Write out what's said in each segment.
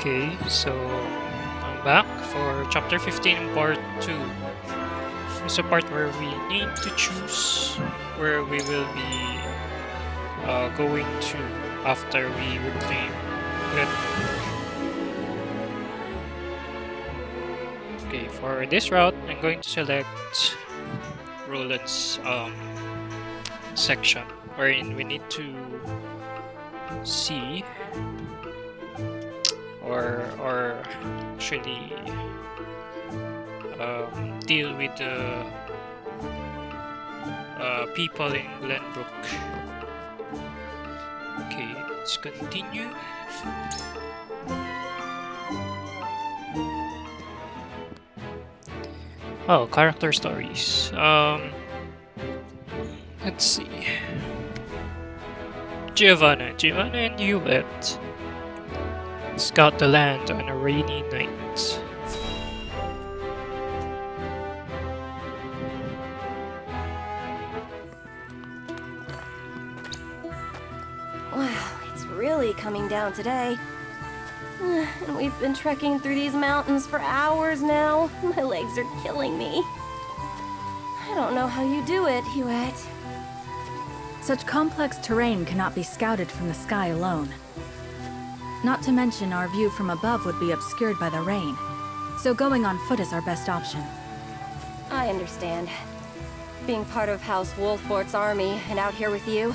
Okay, so I'm back for chapter 15 part 2. It's a part where we need to choose where we will be going to after we reclaim Glenbrook. Okay, for this route, I'm going to select Roland's section, wherein we need to see or actually deal with the people in Glenbrook. Okay, let's continue. Oh, character stories. Let's see. Giovanna and Hubert scout the land on a rainy night. Wow, it's really coming down today. And we've been trekking through these mountains for hours now. My legs are killing me. I don't know how you do it, Huette. Such complex terrain cannot be scouted from the sky alone. Not to mention our view from above would be obscured by the rain. So going on foot is our best option. I understand. Being part of House Wolfort's army and out here with you,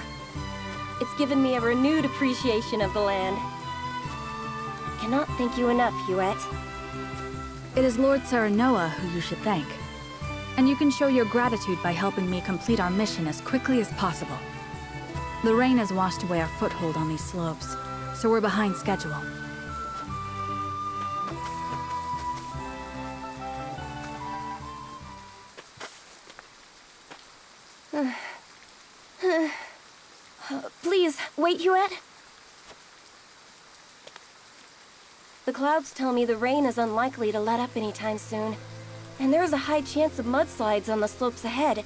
it's given me a renewed appreciation of the land. I cannot thank you enough, Huette. It is Lord Serenoa who you should thank. And you can show your gratitude by helping me complete our mission as quickly as possible. The rain has washed away our foothold on these slopes, so we're behind schedule. Please, wait, Huette. The clouds tell me the rain is unlikely to let up anytime soon, and there is a high chance of mudslides on the slopes ahead.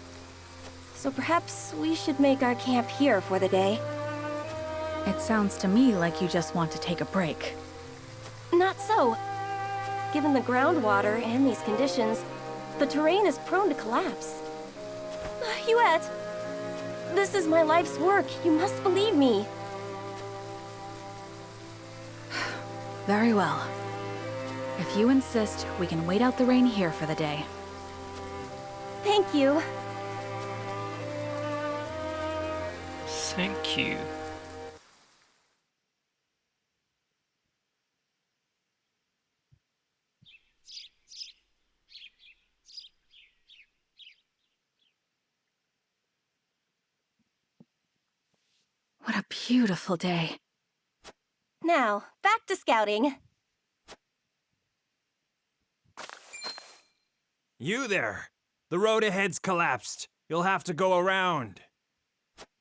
So perhaps we should make our camp here for the day. It sounds to me like you just want to take a break. Not so. Given the groundwater and these conditions, the terrain is prone to collapse. Huette, this is my life's work. You must believe me. Very well. If you insist, we can wait out the rain here for the day. Thank you. Thank you. What a beautiful day. Now, back to scouting. You there! The road ahead's collapsed. You'll have to go around.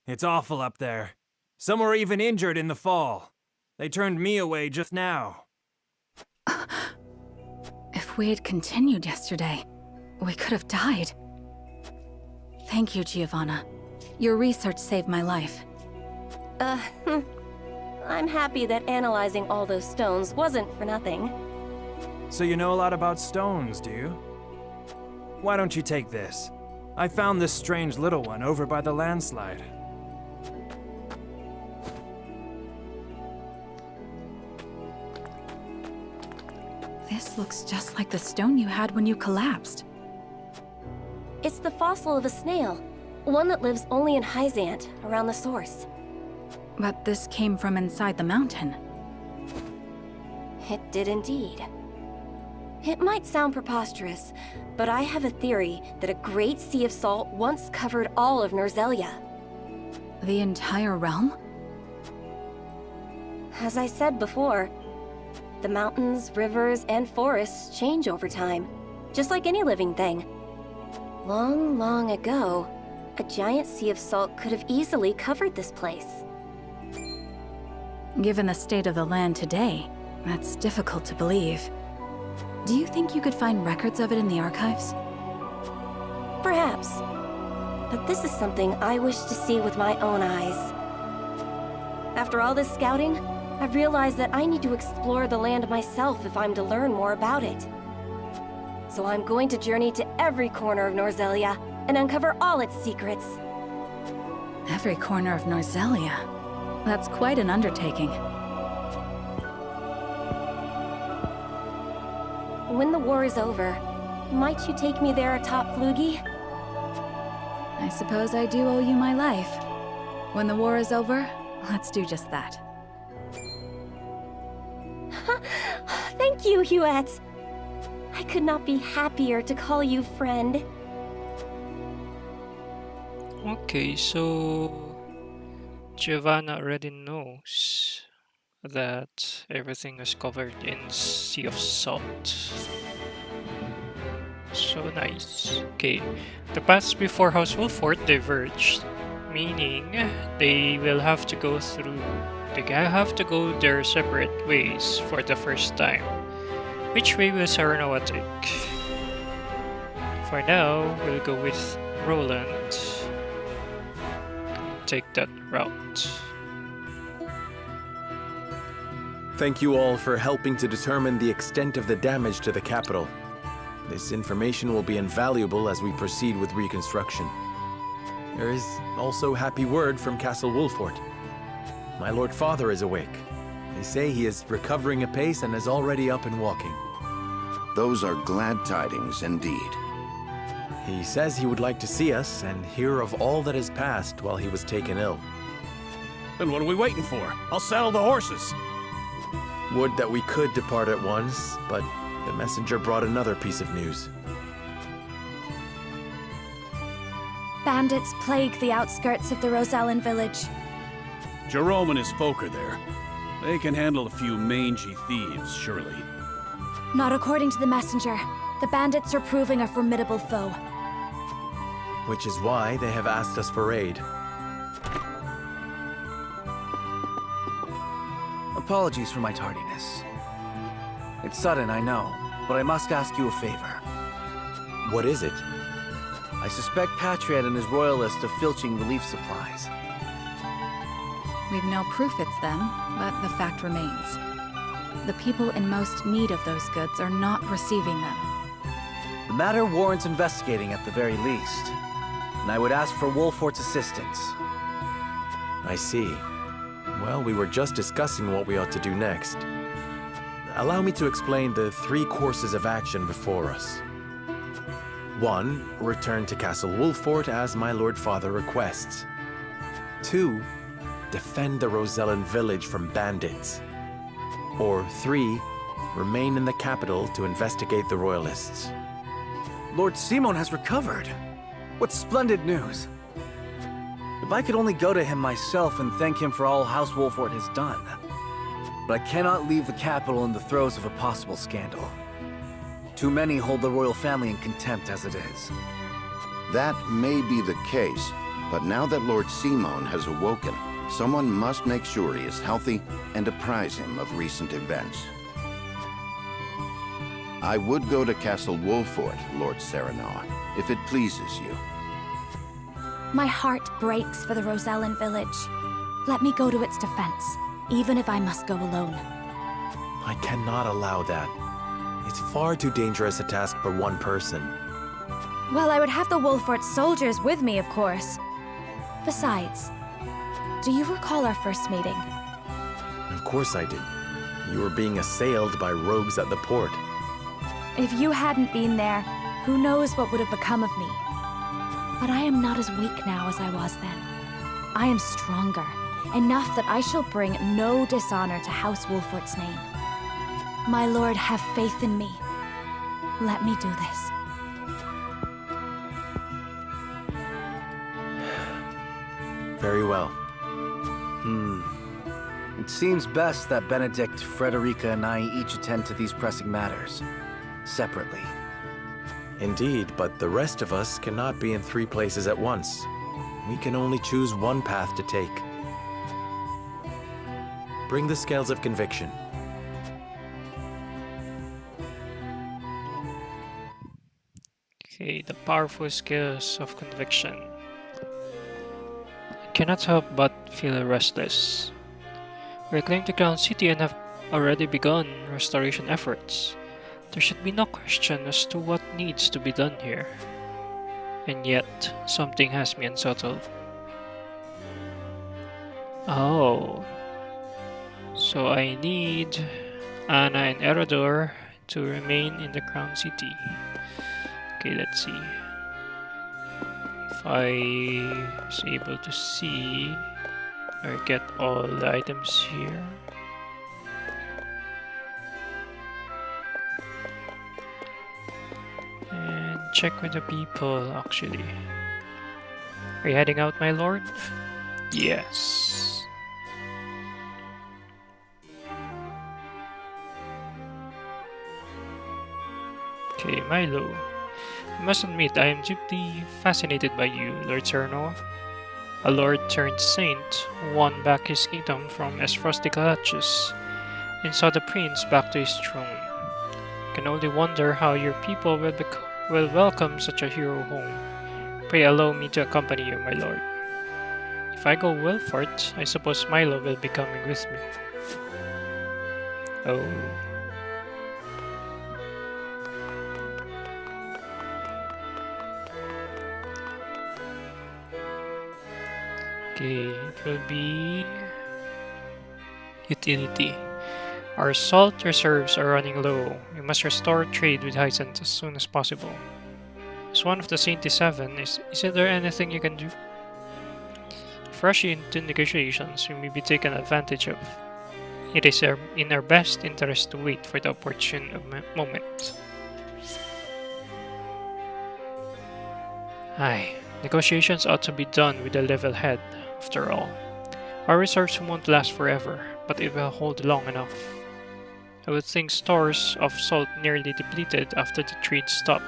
It's awful up there. Some were even injured in the fall. They turned me away just now. If we had continued yesterday, we could have died. Thank you, Giovanna. Your research saved my life. I'm happy that analyzing all those stones wasn't for nothing. So you know a lot about stones, do you? Why don't you take this? I found this strange little one over by the landslide. This looks just like the stone you had when you collapsed. It's the fossil of a snail, one that lives only in Hyzant, around the source. But this came from inside the mountain. It did indeed. It might sound preposterous, but I have a theory that a great sea of salt once covered all of Norzelia. The entire realm? As I said before, the mountains, rivers, and forests change over time, just like any living thing. Long, long ago, a giant sea of salt could have easily covered this place. Given the state of the land today, that's difficult to believe. Do you think you could find records of it in the archives? Perhaps. But this is something I wish to see with my own eyes. After all this scouting, I've realized that I need to explore the land myself if I'm to learn more about it. So I'm going to journey to every corner of Norzelia and uncover all its secrets. Every corner of Norzelia. That's quite an undertaking. When the war is over, might you take me there atop Flugi? I suppose I do owe you my life. When the war is over, let's do just that. Thank you, Huette. I could not be happier to call you friend. Okay, so Giovanna already knows that everything is covered in sea of salt. So nice. Okay, the paths before House Wolfort diverged, meaning they will have to go through. They have to go their separate ways for the first time. Which way will Saranoa take? For now, we'll go with Roland. Take that route. Thank you all for helping to determine the extent of the damage to the capital. This information will be invaluable as we proceed with reconstruction. There is also happy word from Castle Wolfort. My Lord Father is awake. They say he is recovering apace and is already up and walking. Those are glad tidings indeed. He says he would like to see us and hear of all that has passed while he was taken ill. Then what are we waiting for? I'll saddle the horses. Would that we could depart at once, but the messenger brought another piece of news. Bandits plague the outskirts of the Rosellan village. Jerome and his folk are there. They can handle a few mangy thieves, surely. Not according to the messenger. The bandits are proving a formidable foe. Which is why they have asked us for aid. Apologies for my tardiness. It's sudden, I know, but I must ask you a favor. What is it? I suspect Patriot and his royalists of filching relief supplies. We've no proof it's them, but the fact remains. The people in most need of those goods are not receiving them. The matter warrants investigating at the very least, and I would ask for Wolfort's assistance. I see. Well, we were just discussing what we ought to do next. Allow me to explain the 3 courses of action before us. 1. Return to Castle Wolfort as my Lord Father requests. 2. Defend the Rosellan village from bandits. Or 3. Remain in the capital to investigate the royalists. Lord Simon has recovered. What splendid news. If I could only go to him myself and thank him for all House Wolfort has done. But I cannot leave the capital in the throes of a possible scandal. Too many hold the royal family in contempt as it is. That may be the case, but now that Lord Simon has awoken, someone must make sure he is healthy and apprise him of recent events. I would go to Castle Wolfort, Lord Serenoa, if it pleases you. My heart breaks for the Rosellan village. Let me go to its defense, even if I must go alone. I cannot allow that. It's far too dangerous a task for one person. Well, I would have the Wolfort soldiers with me, of course. Besides, do you recall our first meeting? Of course I did. You were being assailed by rogues at the port. If you hadn't been there, who knows what would have become of me. But I am not as weak now as I was then. I am stronger, enough that I shall bring no dishonor to House Wolfort's name. My lord, have faith in me. Let me do this. Very well. It seems best that Benedict, Frederica, and I each attend to these pressing matters, separately. Indeed, but the rest of us cannot be in 3 places at once. We can only choose one path to take. Bring the scales of conviction. Okay, the powerful skills of conviction. I cannot help but feel restless. We reclaimed the Crown City and have already begun restoration efforts. There should be no question as to what needs to be done here. And yet, something has me unsettled. Oh. So I need Anna and Erador to remain in the Crown City. Okay, let's see. If I was able to see or get all the items here. And check with the people actually. Are you heading out, my lord? Yes. Okay, Milo. I must admit, I am deeply fascinated by you, Lord Serenoa. A lord turned saint who won back his kingdom from Esfrosti clutches and saw the prince back to his throne. I can only wonder how your people will welcome such a hero home. Pray allow me to accompany you, my lord. If I go Wilfort, I suppose Milo will be coming with me. Oh. Okay, it will be utility. Our salt reserves are running low. We must restore trade with Hyacinth as soon as possible. As one of the Saint 7, is there anything you can do? If rushing into negotiations, we may be taken advantage of. It is in our best interest to wait for the opportune moment. Aye, negotiations ought to be done with a level head, after all. Our reserves won't last forever, but it will hold long enough. I would think stores of salt nearly depleted after the trade stopped.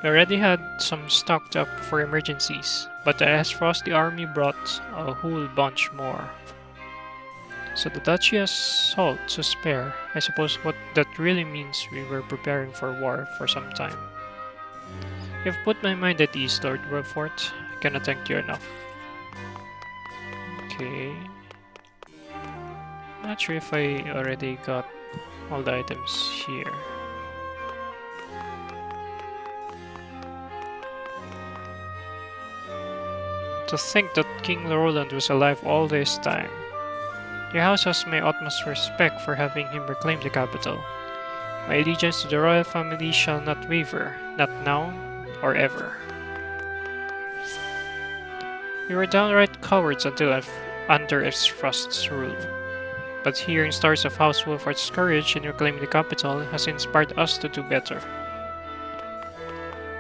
We already had some stocked up for emergencies, but as Frost the army brought a whole bunch more. So the Duchy has salt to spare. I suppose what that really means we were preparing for war for some time. You've put my mind at ease, Lord Wilfort. I cannot thank you enough. Okay. Not sure if I already got all the items here. To think that King Roland was alive all this time. Your house has my utmost respect for having him reclaim the capital. My allegiance to the royal family shall not waver, not now or ever. We were downright cowards until under Frost's rule. But hearing stories of House Wolford's courage in reclaiming the capital has inspired us to do better.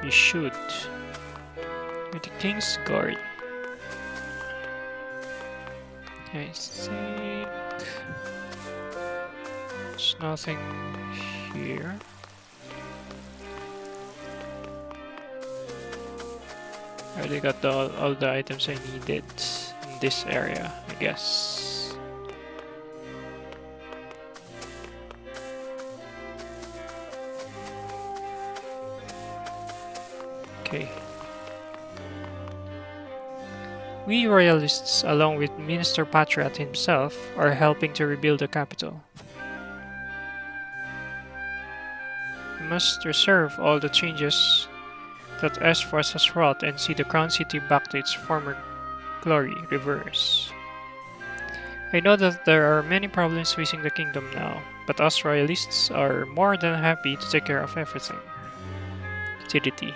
We should. With the King's Guard. I think there's nothing here. I already got all the items I needed in this area, I guess. Okay. We royalists, along with Minister Patriot himself, are helping to rebuild the capital. We must reserve all the changes that Esfros has wrought and see the Crown City back to its former glory reverse. I know that there are many problems facing the kingdom now, but us royalists are more than happy to take care of everything. Utility.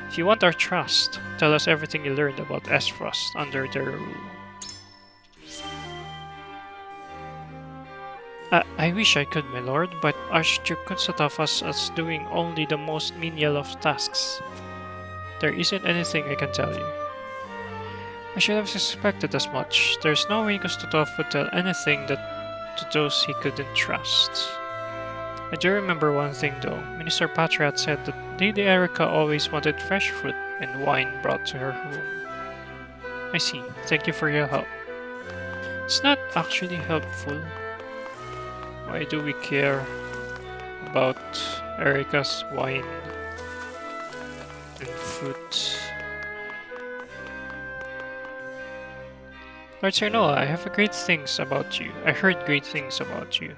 If you want our trust, tell us everything you learned about Esfros under their rule. I wish I could, my lord, but Archduke Kunstatoffas is doing only the most menial of tasks. There isn't anything I can tell you. I should have suspected as much. There's no way Kunstatov would tell anything to those he couldn't trust. I do remember one thing though. Minister Patriot said that Lady Erica always wanted fresh fruit and wine brought to her room. I see. Thank you for your help. It's not actually helpful. Why do we care about Erica's wine and fruit? Lord Sernoa, I have great things about you. I heard great things about you.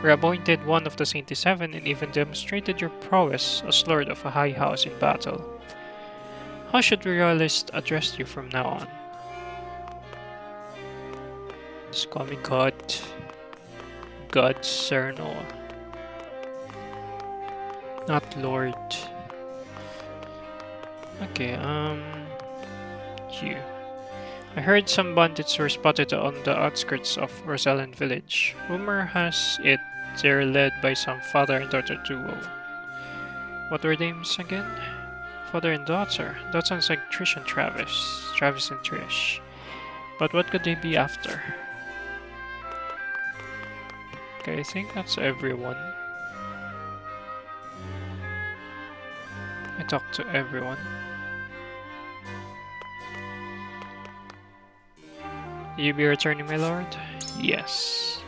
You appointed one of the Sainty Seven and even demonstrated your prowess as Lord of a high house in battle. How should the royalists address you from now on? Just call me God. God Sernoa. Not Lord. Okay, you. I heard some bandits were spotted on the outskirts of Rosaland village. Rumor has it they're led by some father and daughter duo. What were their names again? Father and daughter. That sounds like Trish and Travis. Travis and Trish. But what could they be after? Okay, I think that's everyone. I talked to everyone. You be returning, my lord? Yes.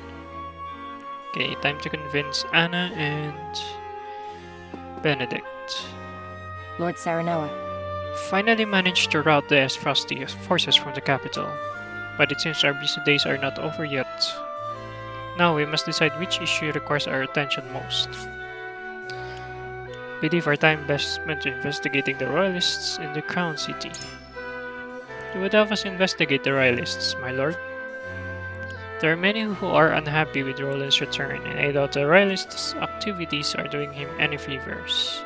Okay, time to convince Anna and Benedict. Lord Saranoa. Finally managed to rout the Esfrosti forces from the capital, but it seems our busy days are not over yet. Now we must decide which issue requires our attention most. Believe our time best spent investigating the royalists in the Crown City. You would have us investigate the royalists, my lord. There are many who are unhappy with Roland's return, and I doubt the royalists' activities are doing him any favors.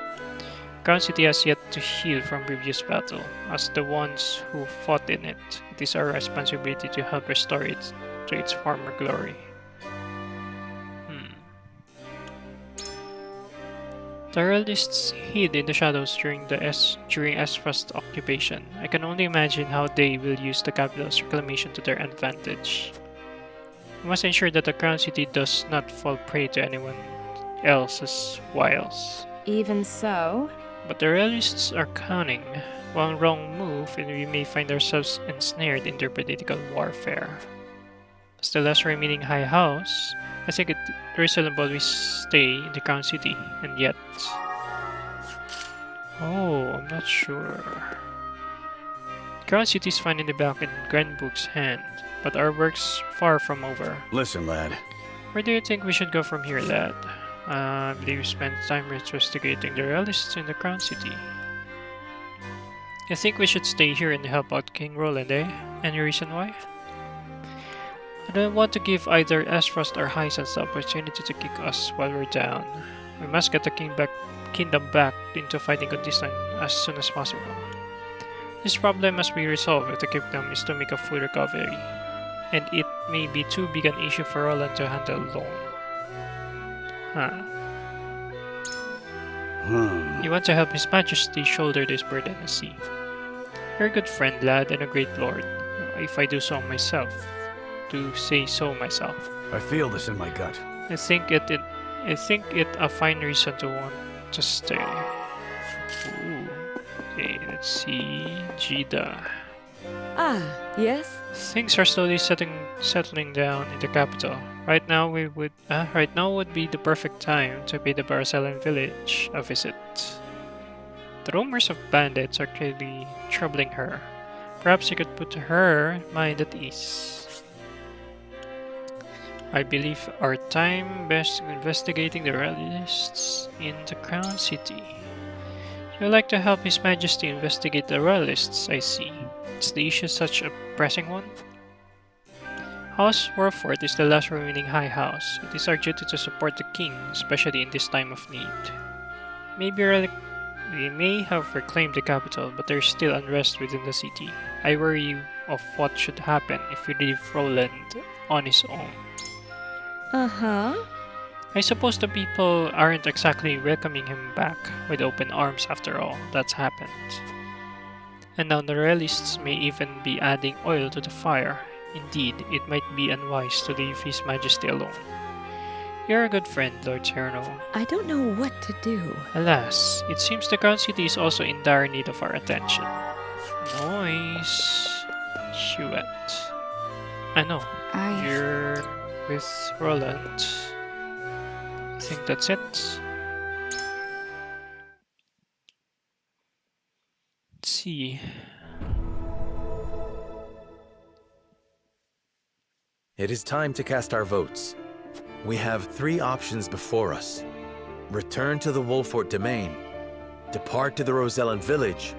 Crown City has yet to heal from previous battle. As the ones who fought in it, it is our responsibility to help restore it to its former glory. The royalists hid in the shadows during Esfrost's occupation. I can only imagine how they will use the capital's reclamation to their advantage. We must ensure that the Crown City does not fall prey to anyone else's wiles. Even so, But the royalists are cunning. One wrong move and we may find ourselves ensnared in their political warfare. As the last remaining high house, I think it reasonable we stay in the Crown City, and yet... Oh, I'm not sure. Crown City is finally back in Glenbrook's hand, but our work's far from over. Listen, lad. Where do you think we should go from here, lad? I believe we spent time investigating the royalists in the Crown City. I think we should stay here and help out King Roland, eh? Any reason why? I don't want to give either Esfrost or Hisense the opportunity to kick us while we're down. We must get the kingdom back into fighting condition as soon as possible. This problem must be resolved if the kingdom is to make a full recovery, and it may be too big an issue for Roland to handle alone. You want to help His Majesty shoulder this burden, I see. You're a good friend, lad, and a great lord, if I do so myself. To say so myself. I feel this in my gut. I think it a fine reason to want to stay. Ooh. Okay, let's see. Jida. Ah, yes? Things are slowly settling down in the capital. Right now would be the perfect time to pay the Baracellan village a visit. The rumors of bandits are clearly troubling her. Perhaps you could put her mind at ease. I believe our time best investigating the royalists in the Crown City. You'd like to help His Majesty investigate the royalists, I see. Is the issue such a pressing one? House Warfort is the last remaining high house. It is our duty to support the king, especially in this time of need. We may have reclaimed the capital, but there is still unrest within the city. I worry of what should happen if we leave Roland on his own. Uh-huh. I suppose the people aren't exactly welcoming him back with open arms after all that's happened. And now the royalists may even be adding oil to the fire. Indeed, it might be unwise to leave His Majesty alone. You're a good friend, Lord Serno. I don't know what to do. Alas, it seems the Crown City is also in dire need of our attention. Noise. Chouette. I know. You're with Roland. I think that's it. Let's see. It is time to cast our votes. We have 3 options before us. Return to the Wolfort domain, depart to the Rosellan village,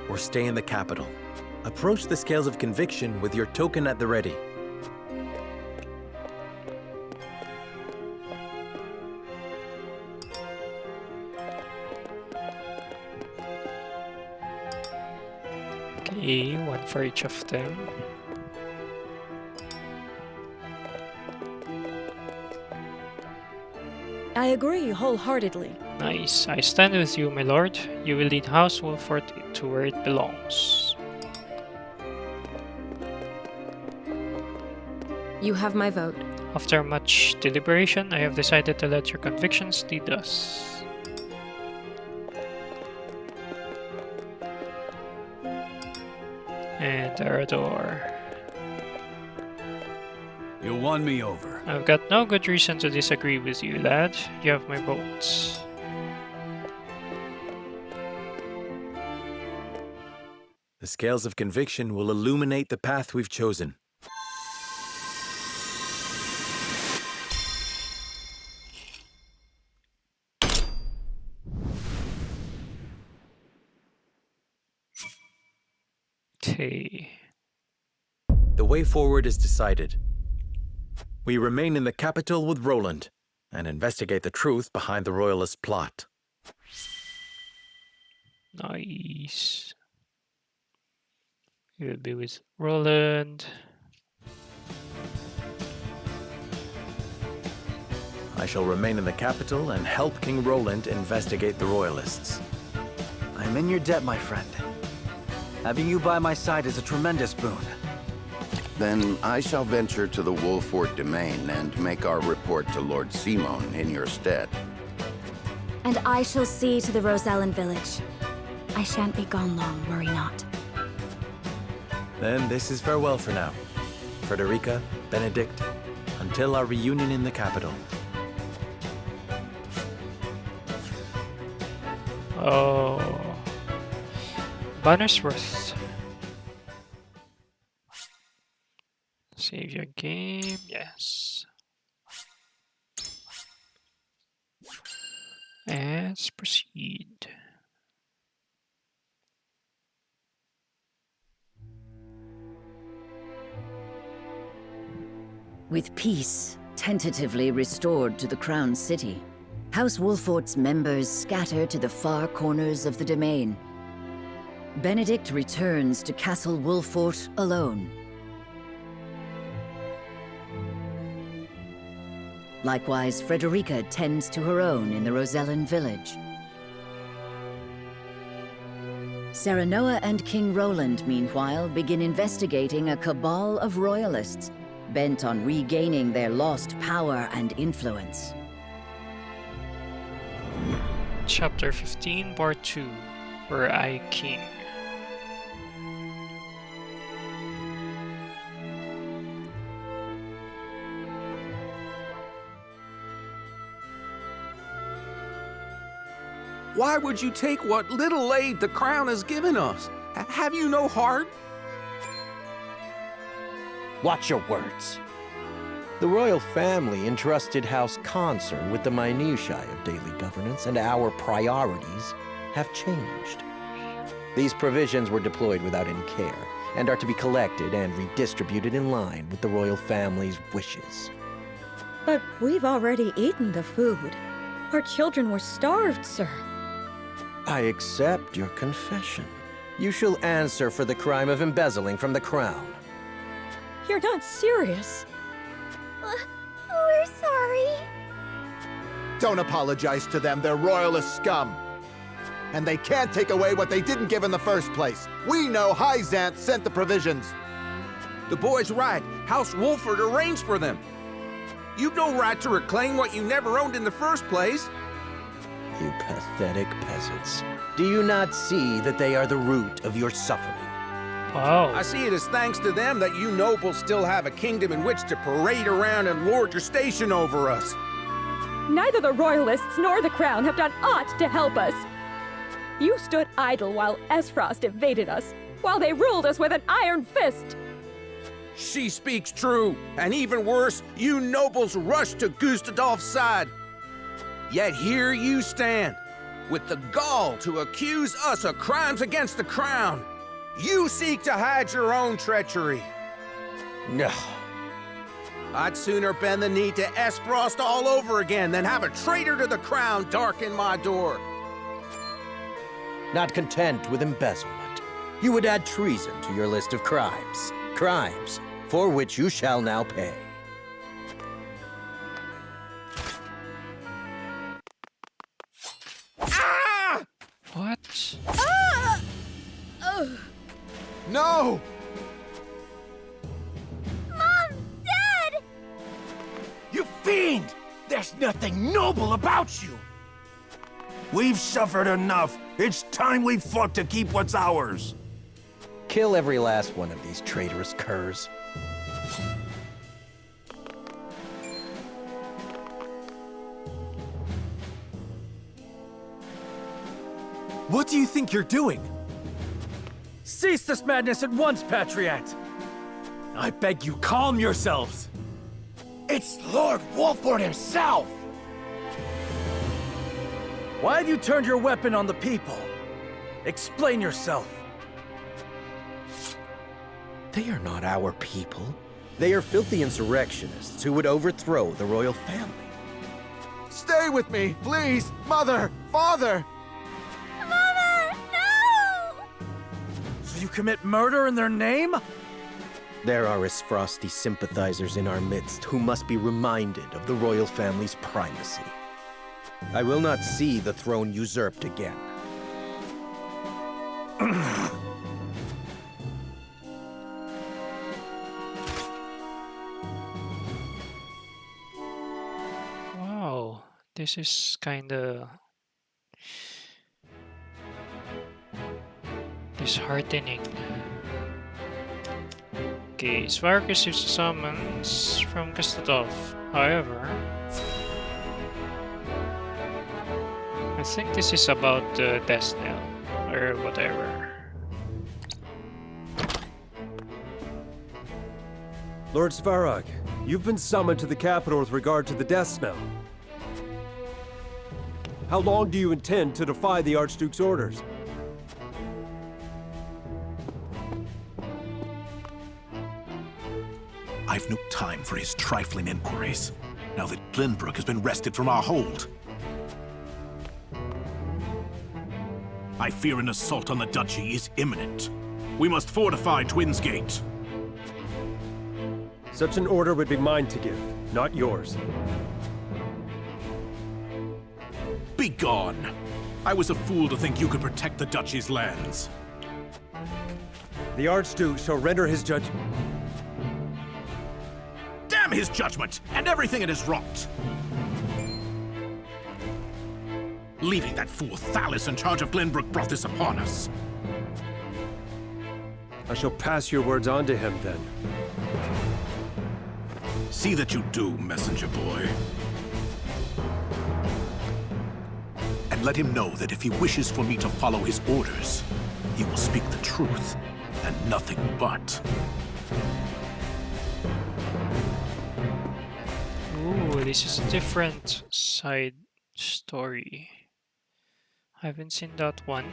or stay in the capital. Approach the scales of conviction with your token at the ready. Okay, 1 for each of them. I agree wholeheartedly. Nice. I stand with you, my lord. You will lead House Wolfort to where it belongs. You have my vote. After much deliberation, I have decided to let your convictions lead us. And our door. You won me over. I've got no good reason to disagree with you, lad. You have my votes. The scales of conviction will illuminate the path we've chosen. Okay. The way forward is decided. We remain in the capital with Roland and investigate the truth behind the royalist plot. Nice. We will be with Roland. I shall remain in the capital and help King Roland investigate the royalists. I'm in your debt, my friend. Having you by my side is a tremendous boon. Then I shall venture to the Wolfort domain and make our report to Lord Simon in your stead. And I shall see to the Rosellan village. I shan't be gone long, worry not. Then this is farewell for now. Frederica, Benedict, until our reunion in the capital. Oh. Bannersworth. Save your game, yes. Let's proceed. With peace tentatively restored to the Crown City, House Wolfort's members scatter to the far corners of the domain. Benedict returns to Castle Wolfort alone. Likewise, Frederica tends to her own in the Rosellan village. Serenoa and King Roland, meanwhile, begin investigating a cabal of royalists, bent on regaining their lost power and influence. Chapter 15, Part 2. Were I King? Why would you take what little aid the crown has given us? Have you no heart? Watch your words. The royal family entrusted House Consort with the minutiae of daily governance, and our priorities have changed. These provisions were deployed without any care, and are to be collected and redistributed in line with the royal family's wishes. But we've already eaten the food. Our children were starved, sir. I accept your confession. You shall answer for the crime of embezzling from the crown. You're not serious. We're sorry. Don't apologize to them. They're royalist scum. And they can't take away what they didn't give in the first place. We know Hyzant sent the provisions. The boy's right. House Wolfort arranged for them. You've no right to reclaim what you never owned in the first place. You pathetic peasants. Do you not see that they are the root of your suffering? Wow. I see it as thanks to them that you nobles still have a kingdom in which to parade around and lord your station over us. Neither the royalists nor the crown have done aught to help us. You stood idle while Esfrost invaded us, while they ruled us with an iron fist. She speaks true, and even worse, you nobles rushed to Gustadolf's side. Yet here you stand, with the gall to accuse us of crimes against the crown. You seek to hide your own treachery. No. I'd sooner bend the knee to Esfrost all over again than have a traitor to the crown darken my door. Not content with embezzlement, you would add treason to your list of crimes. Crimes for which you shall now pay. Ah! What? Ah! No! Mom! Dad! You fiend! There's nothing noble about you! We've suffered enough. It's time we fought to keep what's ours. Kill every last one of these traitorous curs. What do you think you're doing? Cease this madness at once, Patriot! I beg you, calm yourselves! It's Lord Wolford himself! Why have you turned your weapon on the people? Explain yourself. They are not our people. They are filthy insurrectionists who would overthrow the royal family. Stay with me, please! Mother! Father! Mama! No! So you commit murder in their name? There are Frosty sympathizers in our midst who must be reminded of the royal family's primacy. I will not see the throne usurped again. Wow, this is kinda disheartening. Okay, Svark receives a summons from Gustadolf. However, I think this is about the death knell, or whatever. Lord Svarog, you've been summoned to the capital with regard to the death knell. How long do you intend to defy the Archduke's orders? I've no time for his trifling inquiries, now that Glenbrook has been wrested from our hold. I fear an assault on the duchy is imminent. We must fortify Twins Gate. Such an order would be mine to give, not yours. Be gone! I was a fool to think you could protect the duchy's lands. The Archduke shall render his judgment. Damn his judgment, and everything it has wrought! Leaving that fool Thalis in charge of Glenbrook brought this upon us. I shall pass your words on to him, then. See that you do, messenger boy. And let him know that if he wishes for me to follow his orders, he will speak the truth, and nothing but. Ooh, this is a different side story. I haven't seen that one.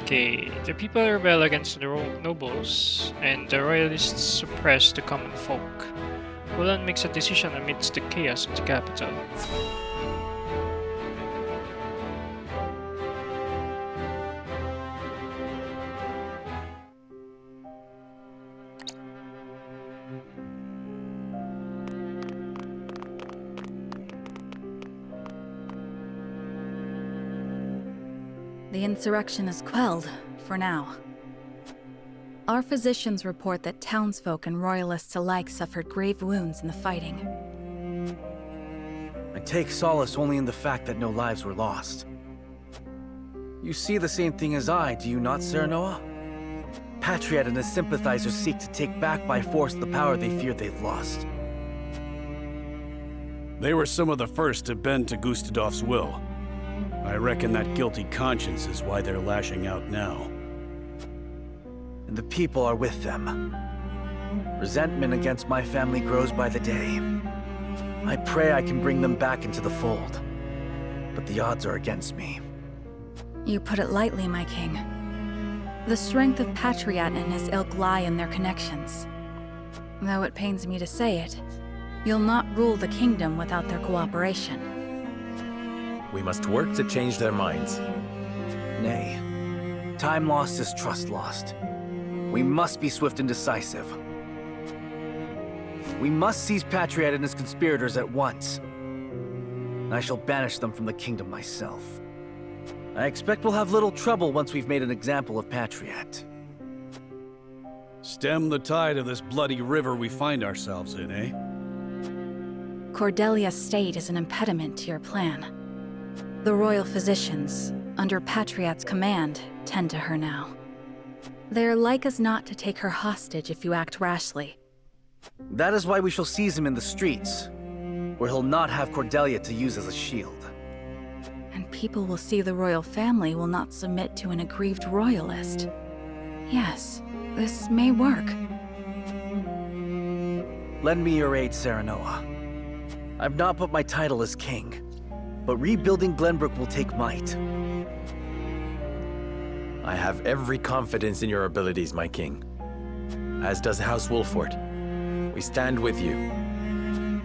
Okay, the people rebel against the nobles, and the royalists suppress the common folk. Wulan makes a decision amidst the chaos of the capital. The insurrection is quelled, for now. Our physicians report that townsfolk and royalists alike suffered grave wounds in the fighting. I take solace only in the fact that no lives were lost. You see the same thing as I, do you not, Serenoa? Patriot and his sympathizers seek to take back by force the power they fear they've lost. They were some of the first to bend to Gustadolf's will. I reckon that guilty conscience is why they're lashing out now. and the people are with them. Resentment against my family grows by the day. I pray I can bring them back into the fold, but the odds are against me. You put it lightly, my king. The strength of Patriot and his ilk lie in their connections. Though it pains me to say it, you'll not rule the kingdom without their cooperation. We must work to change their minds. Nay. Time lost is trust lost. We must be swift and decisive. We must seize Patriot and his conspirators at once. I shall banish them from the kingdom myself. I expect we'll have little trouble once we've made an example of Patriot. Stem the tide of this bloody river we find ourselves in, eh? Cordelia's state is an impediment to your plan. The royal physicians, under Patriot's command, tend to her now. They're like as not to take her hostage if you act rashly. That is why we shall seize him in the streets, where he'll not have Cordelia to use as a shield. And people will see the royal family will not submit to an aggrieved royalist. Yes, this may work. Lend me your aid, Serenoa. I've not put my title as king, but rebuilding Glenbrook will take might. I have every confidence in your abilities, my king. As does House Wolfort. We stand with you.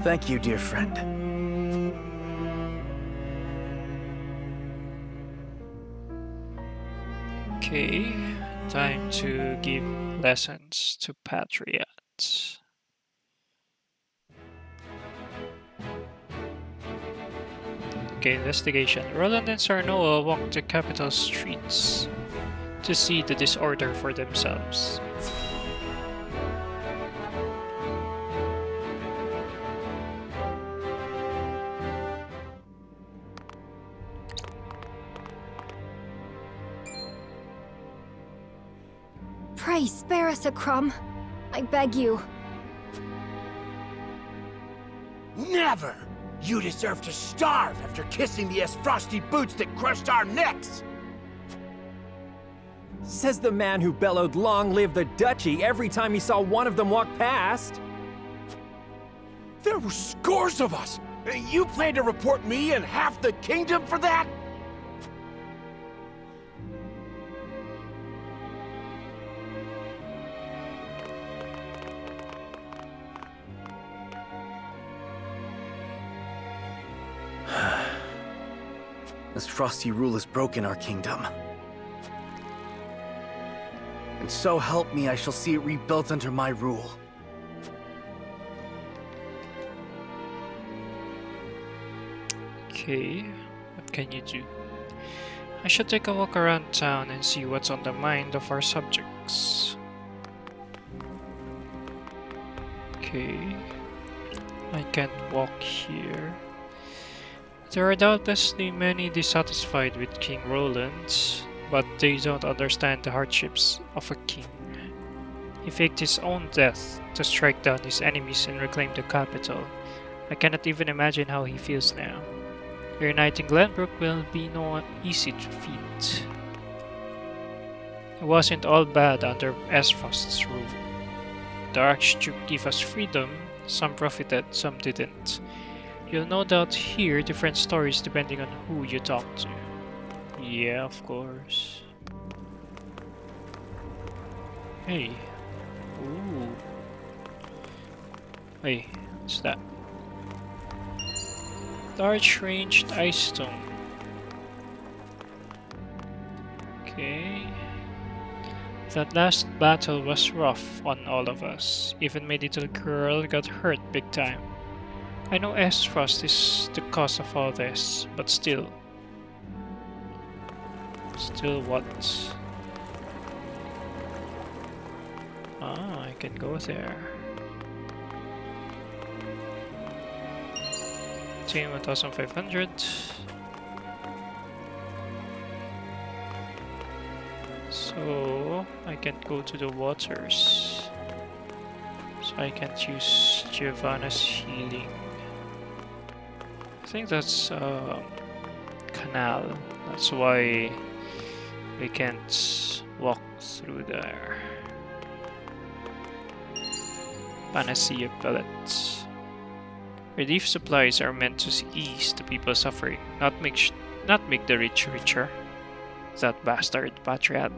Thank you, dear friend. Okay, time to give lessons to Patriots. Okay, investigation. Roland and Sarnoa walked the capital streets to see the disorder for themselves. Pray spare us a crumb. I beg you. Never! You deserve to starve after kissing the frosty boots that crushed our necks! Says the man who bellowed "Long live the Duchy" every time he saw one of them walk past. There were scores of us! You plan to report me and half the kingdom for that? This frosty rule has broken our kingdom. And so help me, I shall see it rebuilt under my rule. Okay, what can you do? I should take a walk around town and see what's on the mind of our subjects. Okay, I can't walk here. There are doubtlessly many dissatisfied with King Roland, but they don't understand the hardships of a king. He faked his own death to strike down his enemies and reclaim the capital. I cannot even imagine how he feels now. Reuniting Glenbrook will be no easy feat. It wasn't all bad under Esfrost's rule. The Archduke gave us freedom, some profited, some didn't. You'll no doubt hear different stories depending on who you talk to. Yeah, of course. Hey. Ooh. Hey, what's that? Large-ranged ice stone. Okay. That last battle was rough on all of us. Even my little girl got hurt big time. I know Esfrost is the cause of all this, but still. Still what? Ah, I can go there. 1,500. So I can't go to the waters. So I can't use Giovanna's healing. I think that's canal. That's why we can't walk through there. Panacea pellets. Relief supplies are meant to ease the people suffering, not make the rich richer. That bastard patriot.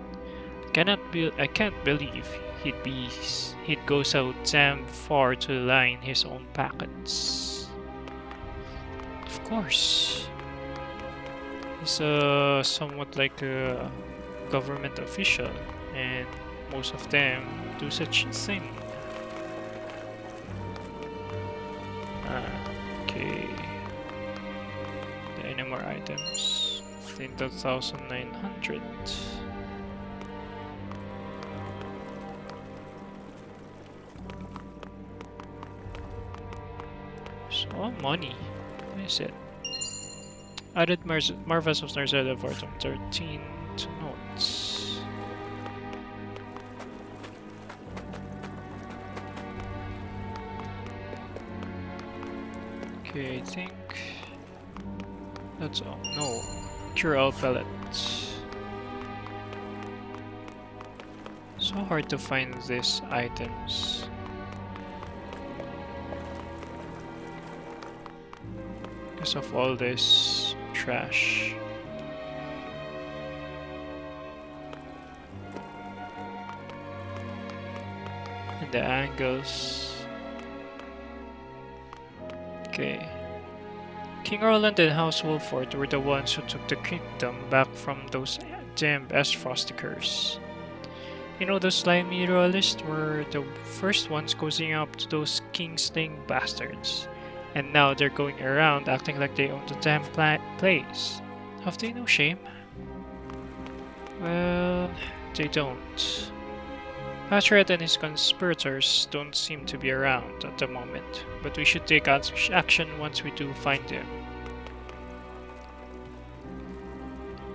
I can't believe he'd go so damn far to line his own packets. Of course. He's somewhat like a government official, and most of them do such a thing. Okay. Any more items? 15,900. So money. What is it? Added Marvels of Narzella for 13 to notes. Okay, I think that's all. No, cure all pellets. So hard to find these items. Because of all this trash. And the angles. Okay. King Roland and House Wolford were the ones who took the kingdom back from those damned Frostikers. You know, those slimy royalists were the first ones cozying up to those king-slaying bastards. And now they're going around acting like they own the damn place. Have they no shame? Well, they don't. Patriot and his conspirators don't seem to be around at the moment, but we should take action once we do find them.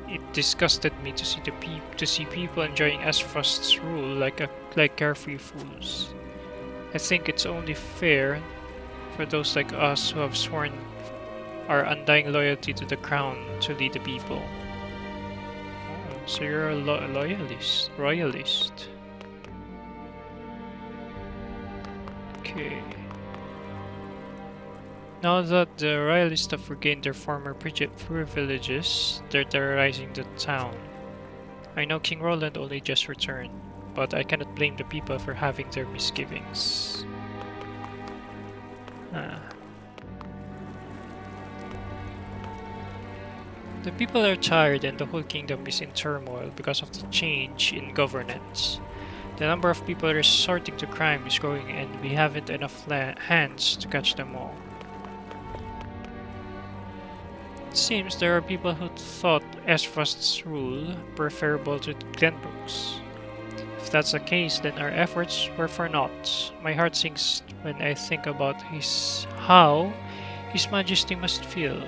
It disgusted me to see people enjoying Esfrost's rule like carefree fools. I think it's only fair for those like us who have sworn our undying loyalty to the crown to lead the people. Oh, so you're a royalist. Okay. Now that the royalists have regained their former privileges, they're terrorizing the town. I know King Roland only just returned, but I cannot blame the people for having their misgivings. The people are tired and the whole kingdom is in turmoil because of the change in governance. The number of people resorting to crime is growing and we haven't enough hands to catch them all. It seems there are people who thought Esfrost's rule preferable to Glenbrook's. If that's the case, then our efforts were for naught. My heart sinks when I think about how His Majesty must feel.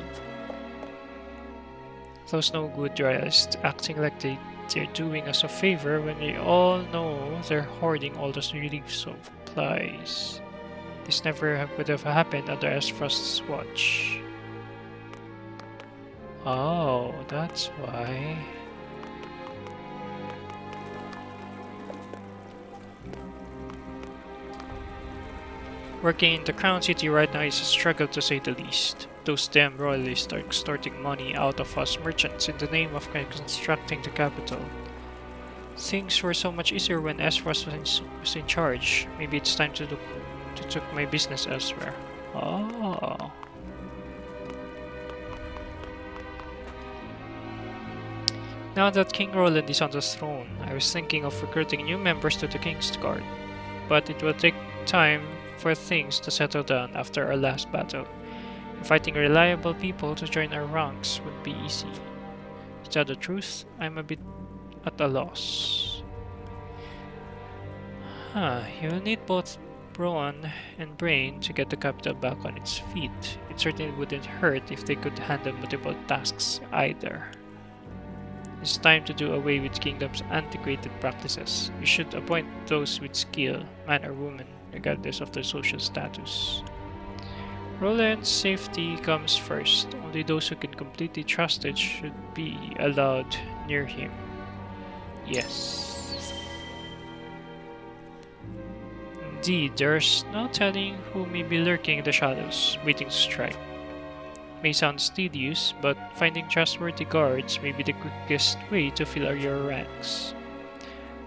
Those no good royalists acting like they're doing us a favor when we all know they're hoarding all those relief supplies. This never would have happened under Esfrost's watch. Oh, that's why. Working in the Crown City right now is a struggle to say the least. Those damn royalists are extorting money out of us merchants in the name of constructing the capital. Things were so much easier when Esfrost was in charge. Maybe it's time to take my business elsewhere. Oh. Now that King Roland is on the throne, I was thinking of recruiting new members to the King's Guard. But it will take time for things to settle down after our last battle. Finding reliable people to join our ranks would be easy. To tell the truth, I'm a bit at a loss. You'll need both brawn and brain to get the capital back on its feet. It certainly wouldn't hurt if they could handle multiple tasks either. It's time to do away with kingdom's antiquated practices. You should appoint those with skill, man or woman, regardless of their social status. Roland's safety comes first. Only those who can completely trust it should be allowed near him. Yes. Indeed, there's no telling who may be lurking in the shadows, waiting to strike. May sound tedious, but finding trustworthy guards may be the quickest way to fill your ranks.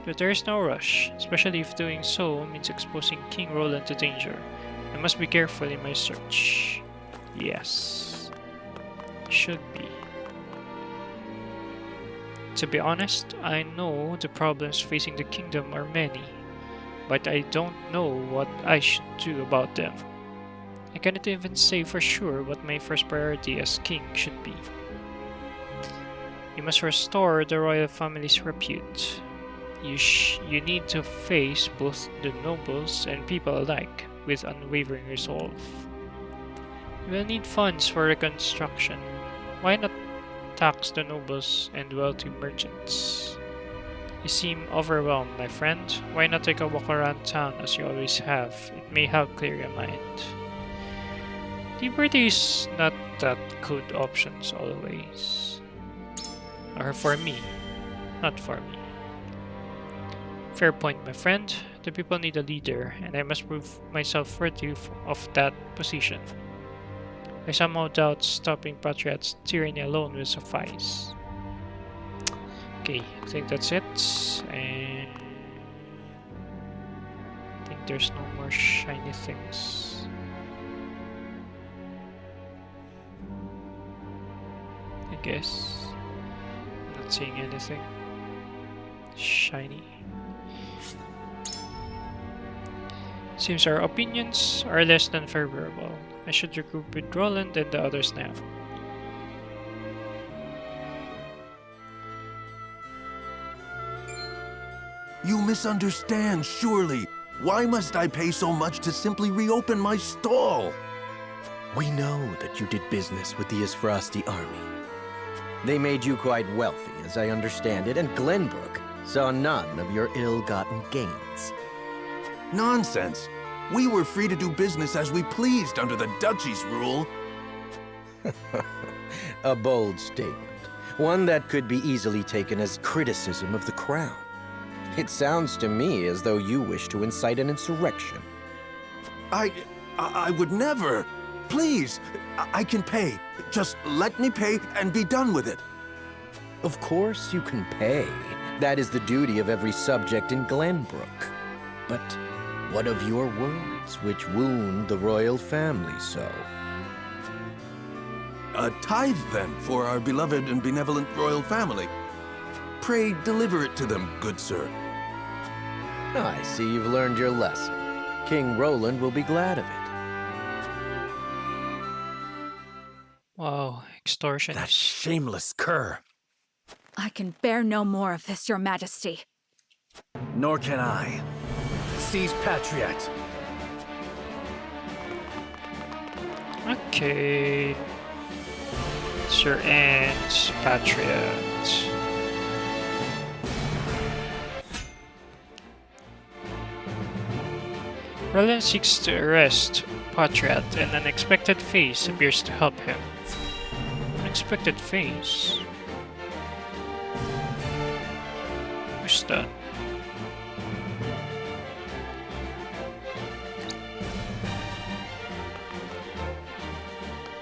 But there is no rush, especially if doing so means exposing King Roland to danger. I must be careful in my search. Yes. Should be. To be honest, I know the problems facing the kingdom are many, but I don't know what I should do about them. I cannot even say for sure what my first priority as king should be. You must restore the royal family's repute. You need to face both the nobles and people alike with unwavering resolve. You will need funds for reconstruction. Why not tax the nobles and wealthy merchants? You seem overwhelmed, my friend. Why not take a walk around town as you always have? It may help clear your mind. Liberty is not that good options always. Or for me, not for me. Fair point, my friend. The people need a leader, and I must prove myself worthy of that position. I somehow doubt stopping Patriot's tyranny alone will suffice. Okay, I think that's it. And I think there's no more shiny things. I guess. I'm not seeing anything shiny. Seems our opinions are less than favorable. I should regroup with Roland and the others now. You misunderstand, surely. Why must I pay so much to simply reopen my stall? We know that you did business with the Isfrasti army. They made you quite wealthy, as I understand it, and Glenbrook saw none of your ill-gotten gains. Nonsense. We were free to do business as we pleased under the duchy's rule. A bold statement. One that could be easily taken as criticism of the crown. It sounds to me as though you wish to incite an insurrection. I would never. Please, I can pay. Just let me pay and be done with it. Of course you can pay. That is the duty of every subject in Glenbrook. But what of your words, which wound the royal family so? A tithe, then, for our beloved and benevolent royal family. Pray deliver it to them, good sir. I see you've learned your lesson. King Roland will be glad of it. Wow, extortion. That shameless cur. I can bear no more of this, Your Majesty. Nor can I. Seize Patriot. Okay. It's your aunt, Patriot. Roland seeks to arrest Patriot, and an unexpected face appears to help him. Unexpected face? Who's that?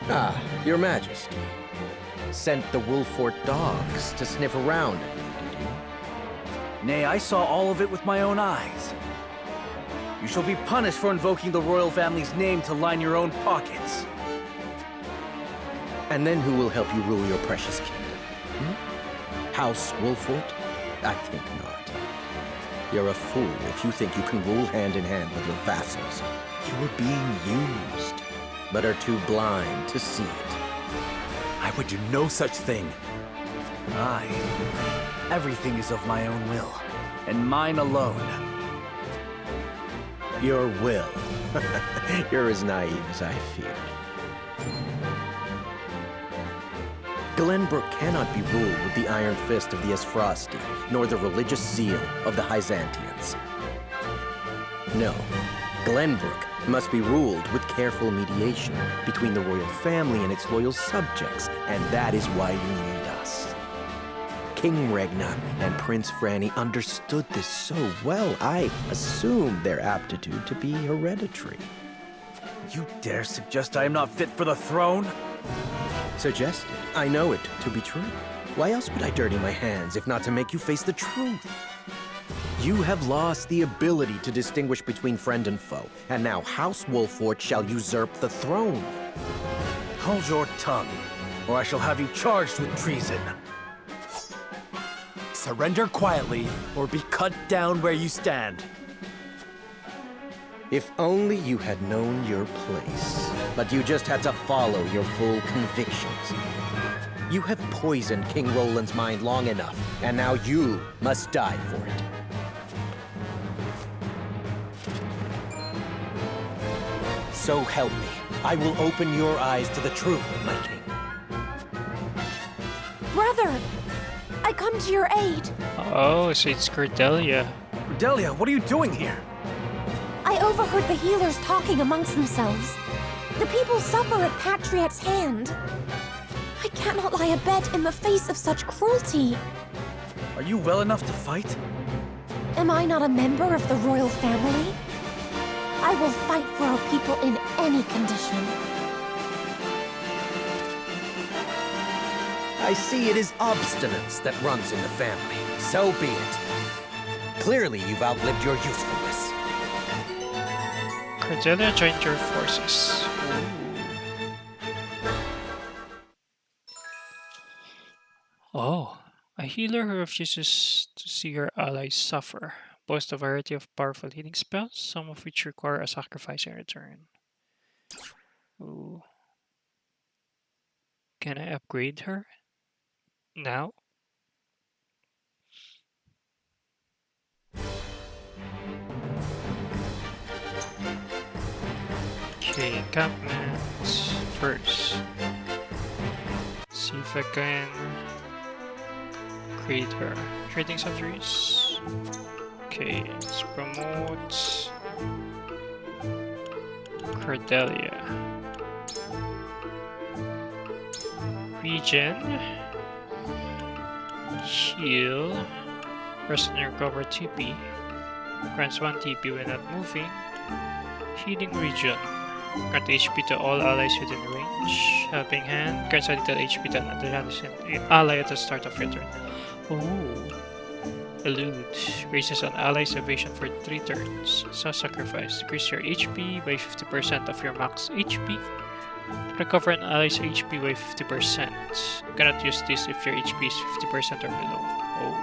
Ah, Your Majesty. Sent the Wolfort dogs to sniff around at me, did you? Nay, I saw all of it with my own eyes. You shall be punished for invoking the royal family's name to line your own pockets. And then who will help you rule your precious kingdom? House Wolfort? I think not. You're a fool if you think you can rule hand in hand with your vassals. You are being used, but are too blind to see it. I would do no such thing. Everything is of my own will, and mine alone. Your will. You're as naive as I feared. Glenbrook cannot be ruled with the iron fist of the Isfrasti, nor the religious zeal of the Hyzantians. No, Glenbrook must be ruled with careful mediation between the royal family and its loyal subjects, and that is why you need us. King Regna and Prince Franny understood this so well, I assumed their aptitude to be hereditary. You dare suggest I am not fit for the throne? Suggested. I know it to be true. Why else would I dirty my hands if not to make you face the truth? You have lost the ability to distinguish between friend and foe, and now House Wolfort shall usurp the throne. Hold your tongue, or I shall have you charged with treason. Surrender quietly, or be cut down where you stand. If only you had known your place. But you just had to follow your full convictions. You have poisoned King Roland's mind long enough, and now you must die for it. So help me. I will open your eyes to the truth, my king. Brother! I come to your aid. Oh, so it's Cordelia. Cordelia, what are you doing here? I overheard the healers talking amongst themselves. The people suffer at Patriot's hand. I cannot lie abed in the face of such cruelty. Are you well enough to fight? Am I not a member of the royal family? I will fight for our people in any condition. I see it is obstinance that runs in the family. So be it. Clearly, you've outlived your usefulness. Cordelia joined your forces. Oh, a healer who refuses to see her allies suffer. Boasts a variety of powerful healing spells, some of which require a sacrifice in return. Ooh. Can I upgrade her? Now? Okay, encampments first. See if I can create her. Trading sentries. Okay, let's promote Cordelia. Regen. Heal. Rest and recover TP. Grants 1 TP when not moving. Healing Regen. Grant HP to all allies within range. Helping Hand. Grants a little HP to another ally at the start of your turn. Ooh. Elude. Raises an ally's evasion for 3 turns. Sacrifice. Decrease your HP by 50% of your max HP. Recover an ally's HP by 50%. You cannot use this if your HP is 50% or below. Oh.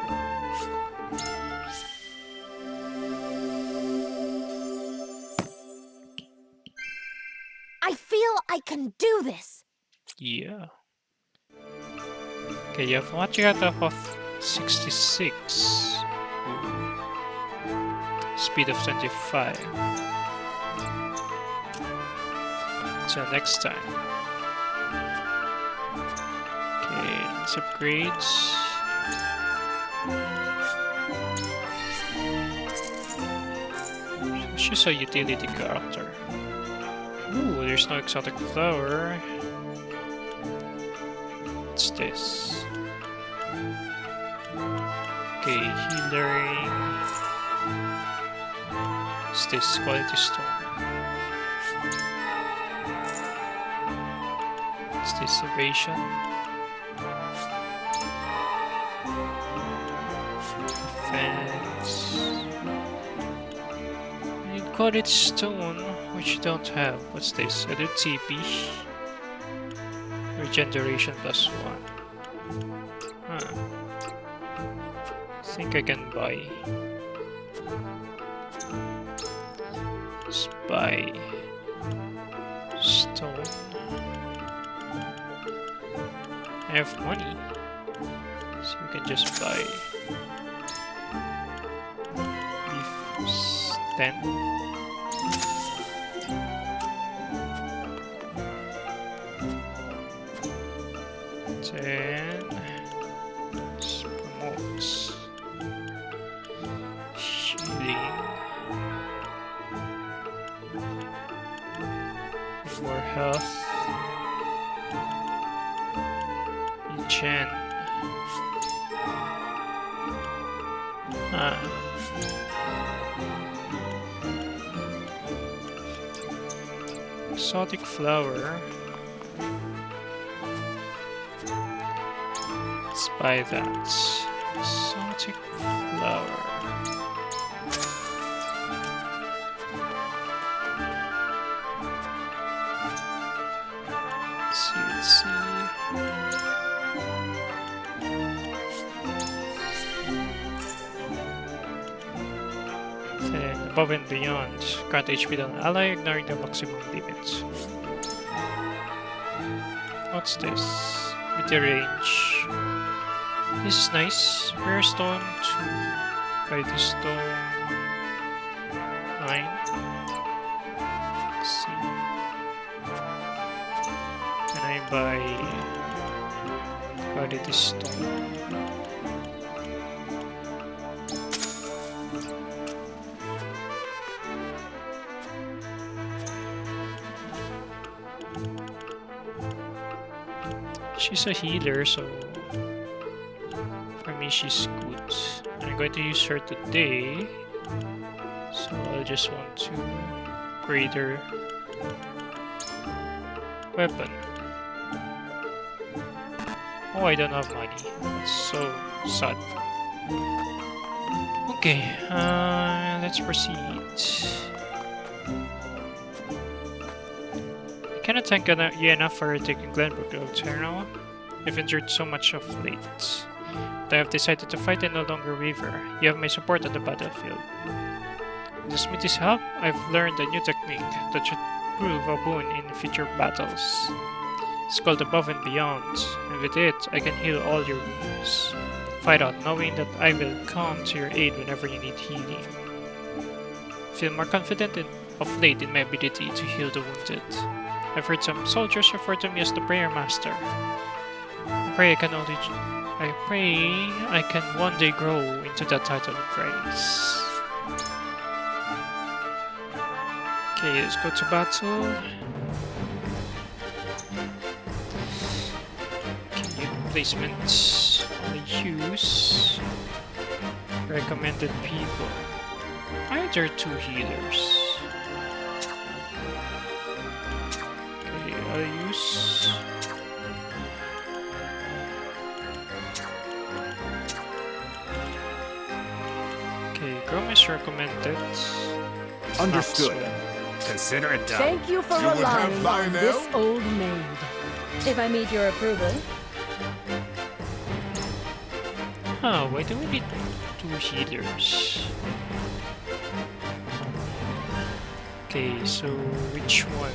I feel I can do this. Yeah. Okay, you have what you got off of 66. Ooh. Speed of 25. So next time. Okay, let's upgrades. She's a utility character. Ooh, there's no exotic flower. What's this? Okay, healing. What's this? Quality stone. What's this? Evasion. Defense. We need quality stone, which you don't have. What's this? I do TP. Regeneration plus 1. Huh. I think I can buy. Let's buy stone. I have money, so we can just buy beef 10. Then let's promote healing. More health. Regen. Exotic flower. Let's buy that. Exotic flower. Let's see. Then above and beyond, grant HP to an ally, ignoring the maximum limits. What's this? With the range. This is nice. Rare stone 2. Buy this stone 9. Let's see. Can I buy this stone? She's a healer, so for me she's good. I'm going to use her today, so I just want to upgrade her weapon. Oh, I don't have money. That's so sad. Okay, let's proceed. I cannot thank you enough for taking Glenbrook, Lord Terranova. You've endured so much of late. But I have decided to fight and no longer waver. You have my support on the battlefield. With the smithy's help, I've learned a new technique that should prove a boon in future battles. It's called Above and Beyond, and with it, I can heal all your wounds. Fight on, knowing that I will come to your aid whenever you need healing. Feel more confident of late in my ability to heal the wounded. I've heard some soldiers refer to me as the Prayer Master. I pray I can one day grow into that title of praise. Okay, let's go to battle. Okay, placements. Only use recommended people. Why are there 2 healers? I'll use okay, Grom is recommended. Understood. Consider it done. Thank you for relying on this old maid. If I meet your approval. Oh, why do we need 2 healers? Okay, so which one?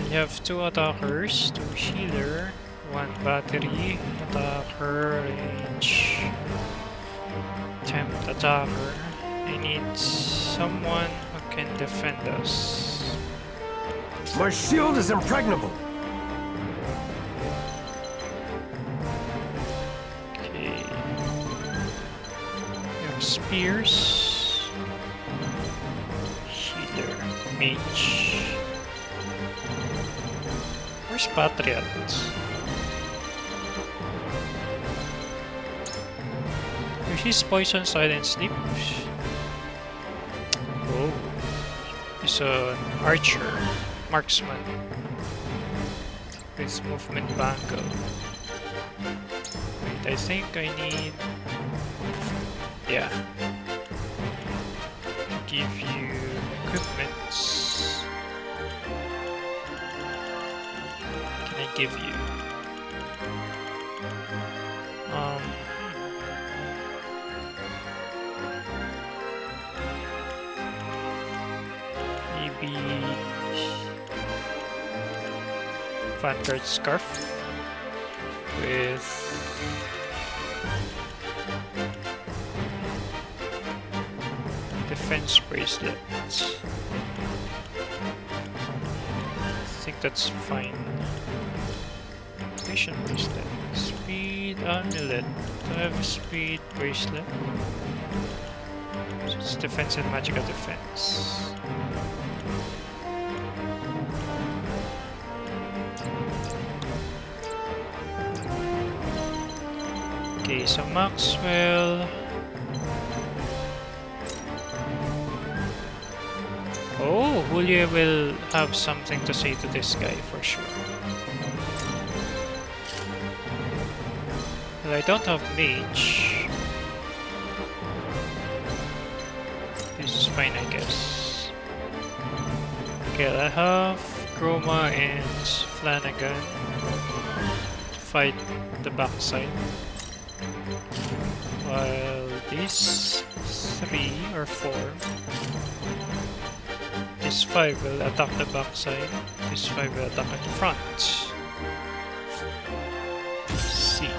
We have 2 attackers, 2 healer, 1 battery, attacker, range, temp attacker. I need someone who can defend us. My shield is impregnable. Okay. We have spears, healer, mage. Where's Patriot? He's poison, silent sleep. Oh, he's an archer, marksman. His movement bangle. Wait, I think I need. Yeah. To give you equipments. Can I give you? Maybe Vanguard Scarf with Defense Bracelet. I think that's fine. Mission Bracelet. Speed Amulet. Do I have a Speed Bracelet? So it's Defense and Magical Defense. Okay, so Maxwell Julia will have something to say to this guy for sure. But I don't have mage. This is fine, I guess. Okay, I have Chroma and Flanagan to fight the backside. While these 3 or 4, this 5 will attack the backside, this 5 will attack at the front. See.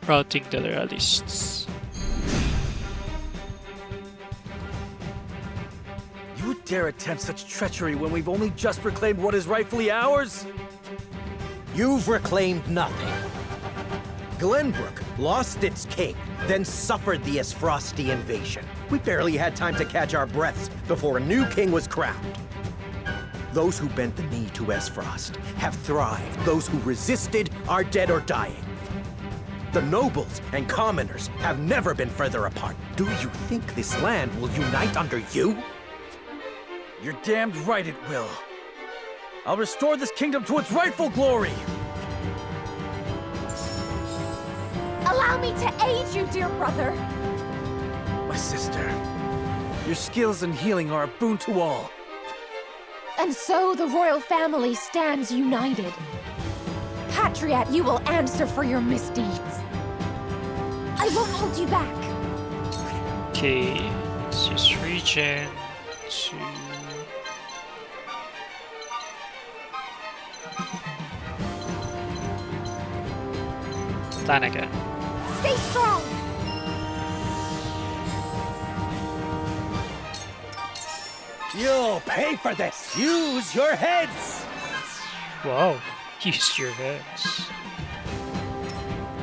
Routing the royalists. You dare attempt such treachery when we've only just reclaimed what is rightfully ours? You've reclaimed nothing. Glenbrook lost its king, then suffered the Esfrosti invasion. We barely had time to catch our breaths before a new king was crowned. Those who bent the knee to Esfrost have thrived. Those who resisted are dead or dying. The nobles and commoners have never been further apart. Do you think this land will unite under you? You're damned right it will. I'll restore this kingdom to its rightful glory! Allow me to aid you, dear brother! My sister, your skills in healing are a boon to all. And so the royal family stands united. Patriot, you will answer for your misdeeds. I won't hold you back. Okay, let's just regen to... Flanagan. Stay strong! You'll pay for this! Use your heads! Wow, use your heads.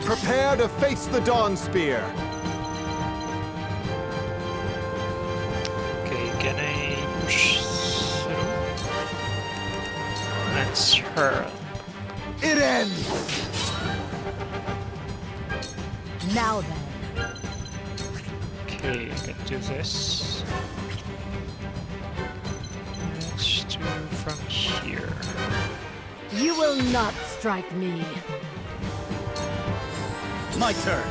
Prepare to face the Dawn Spear. Okay, can I push through? Let's hurl. It ends! Now then. Okay, I can do this. Let's do from here. You will not strike me. My turn.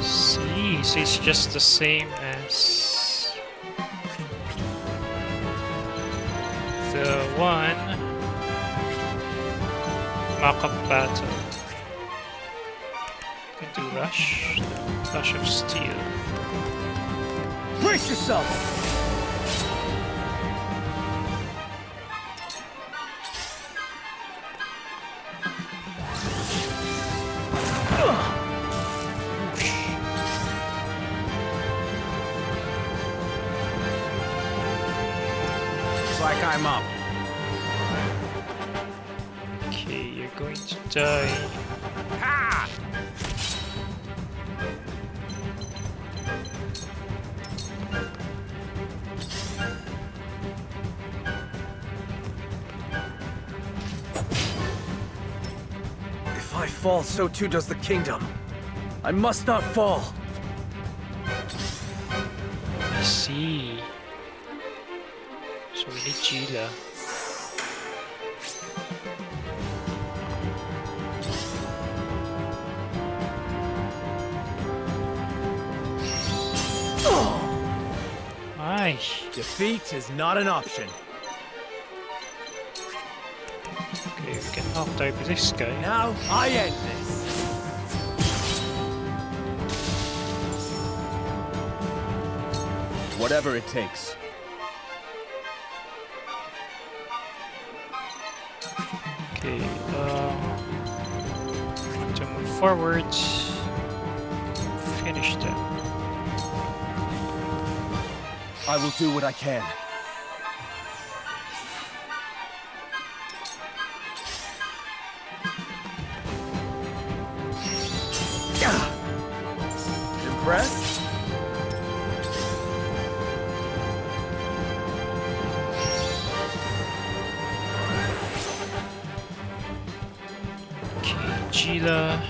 See, so it's just the same as the one mock-up battle. Can do rush, rush of steel. Brace yourself! Looks like I'm up. Okay, you're going to die. Ha! If I fall, so too does the kingdom. I must not fall. I see. So we need Gila. Aye. Defeat is not an option. Okay, we can knock-type this guy. Now I end this. Whatever it takes. Okay, to move forward, finish them. I will do what I can. Impressed? Gila.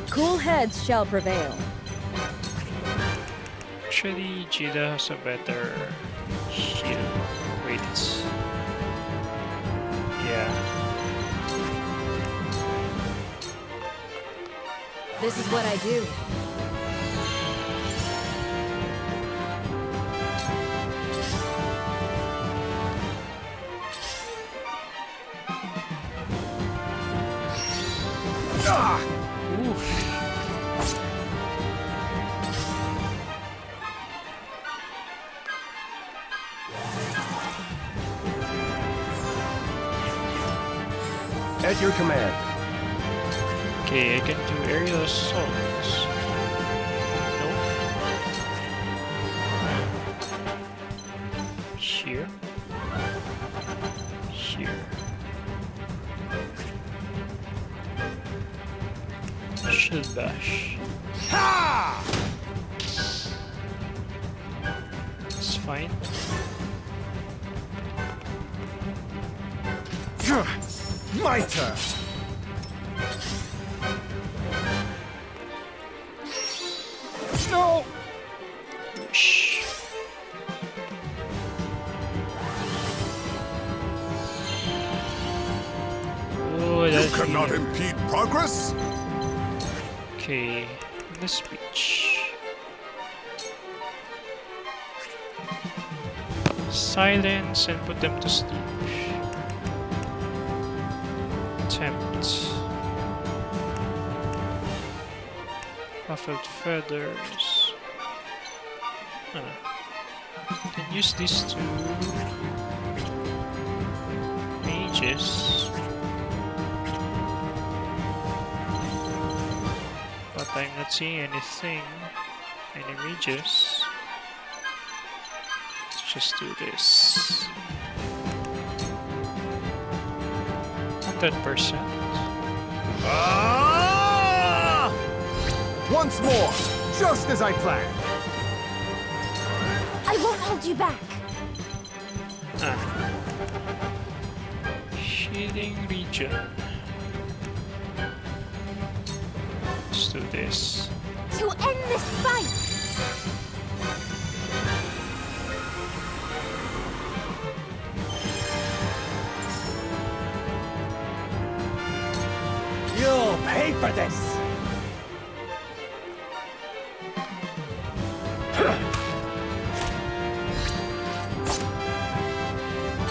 Cool heads shall prevail. Actually, Gila has a better shield. Wait. Yeah. This is what I do. At your command. Okay, I can do aerial assaults. Nope. Here. Here. Shield bash. Ha! It's fine. My turn. No. Shh. Oh, You that's cannot weird. impede progress. Okay, the speech. Silence and put them to sleep. Tempt. Ruffled feathers. Can use these two mages. But I'm not seeing anything. Any mages. Let's just do this. 100%. Once more, just as I planned. I won't hold you back. Shielding region. Let's do this. To end this fight! You'll pay for this!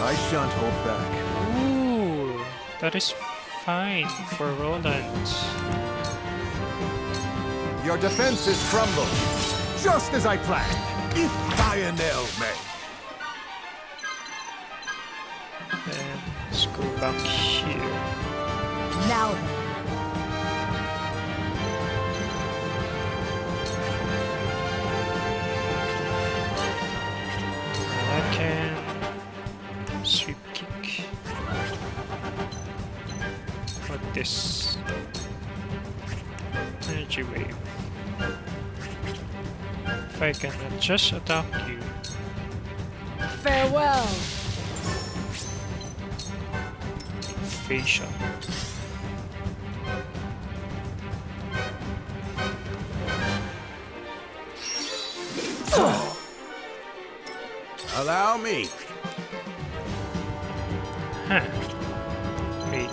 I shan't hold back. Ooh, that is fine for Roland. Your defenses crumble, just as I planned. If Lionel may. Then let's go back here. Now then. I can sweep kick. What this? Energy wave. If I cannot just attack you. Farewell. Facial. Allow me. Huh. Wait.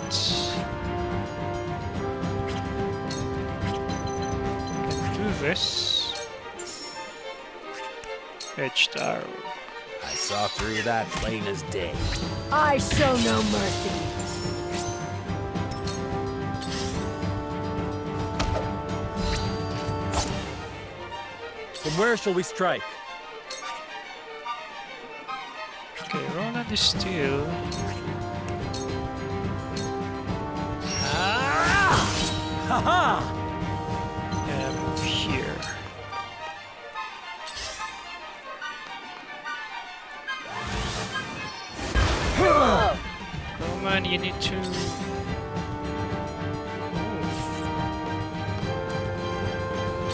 Can do this. Edged arrow. I saw through that plain as day. I show no mercy. From where shall we strike? Okay, Roland is still. Haha! Yeah, move here. Roman, you need to move.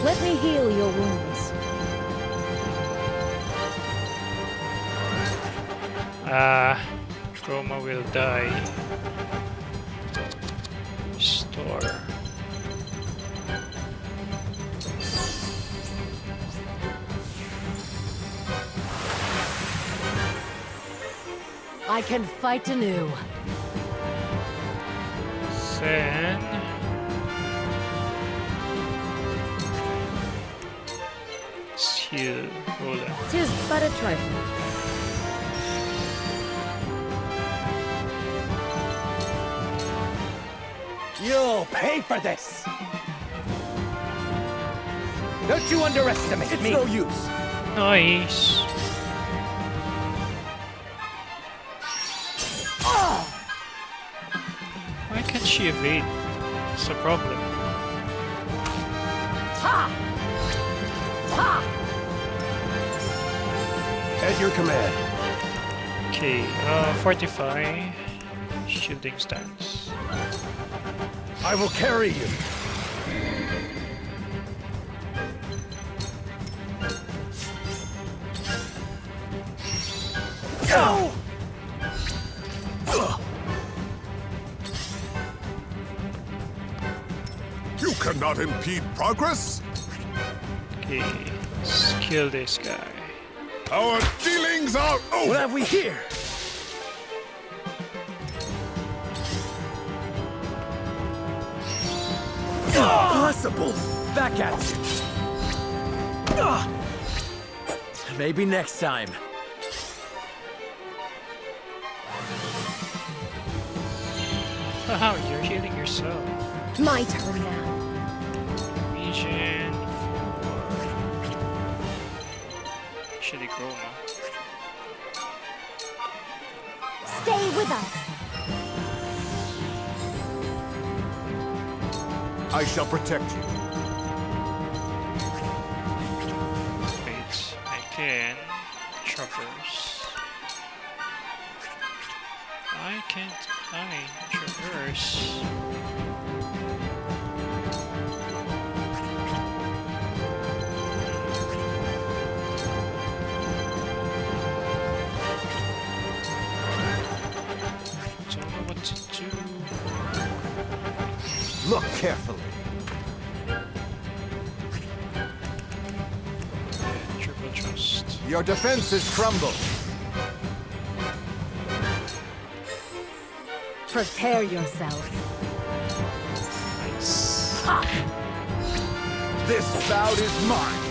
Let me heal your wounds. Roma will die. Store. I can fight anew. Then heal Roland. Tis but a trifle. You'll pay for this! Don't you underestimate me! It's no use! Nice. Why can't she evade? It's a problem. Ha! Ha! At your command. Okay, fortify. Shielding stance. I will carry you. Go! You cannot impede progress. Okay, let's kill this guy. Our dealings are over. What have we here? Impossible! Back at you! Maybe next time. Haha, you're healing yourself. My turn now. Region for actually Chroma. Stay with us. I shall protect you. Wait, I can traverse. Why can't I traverse? Don't know what to do. Look carefully. Triple trust. Your defenses crumble. Prepare yourself. Nice. Ha! This bout is mine.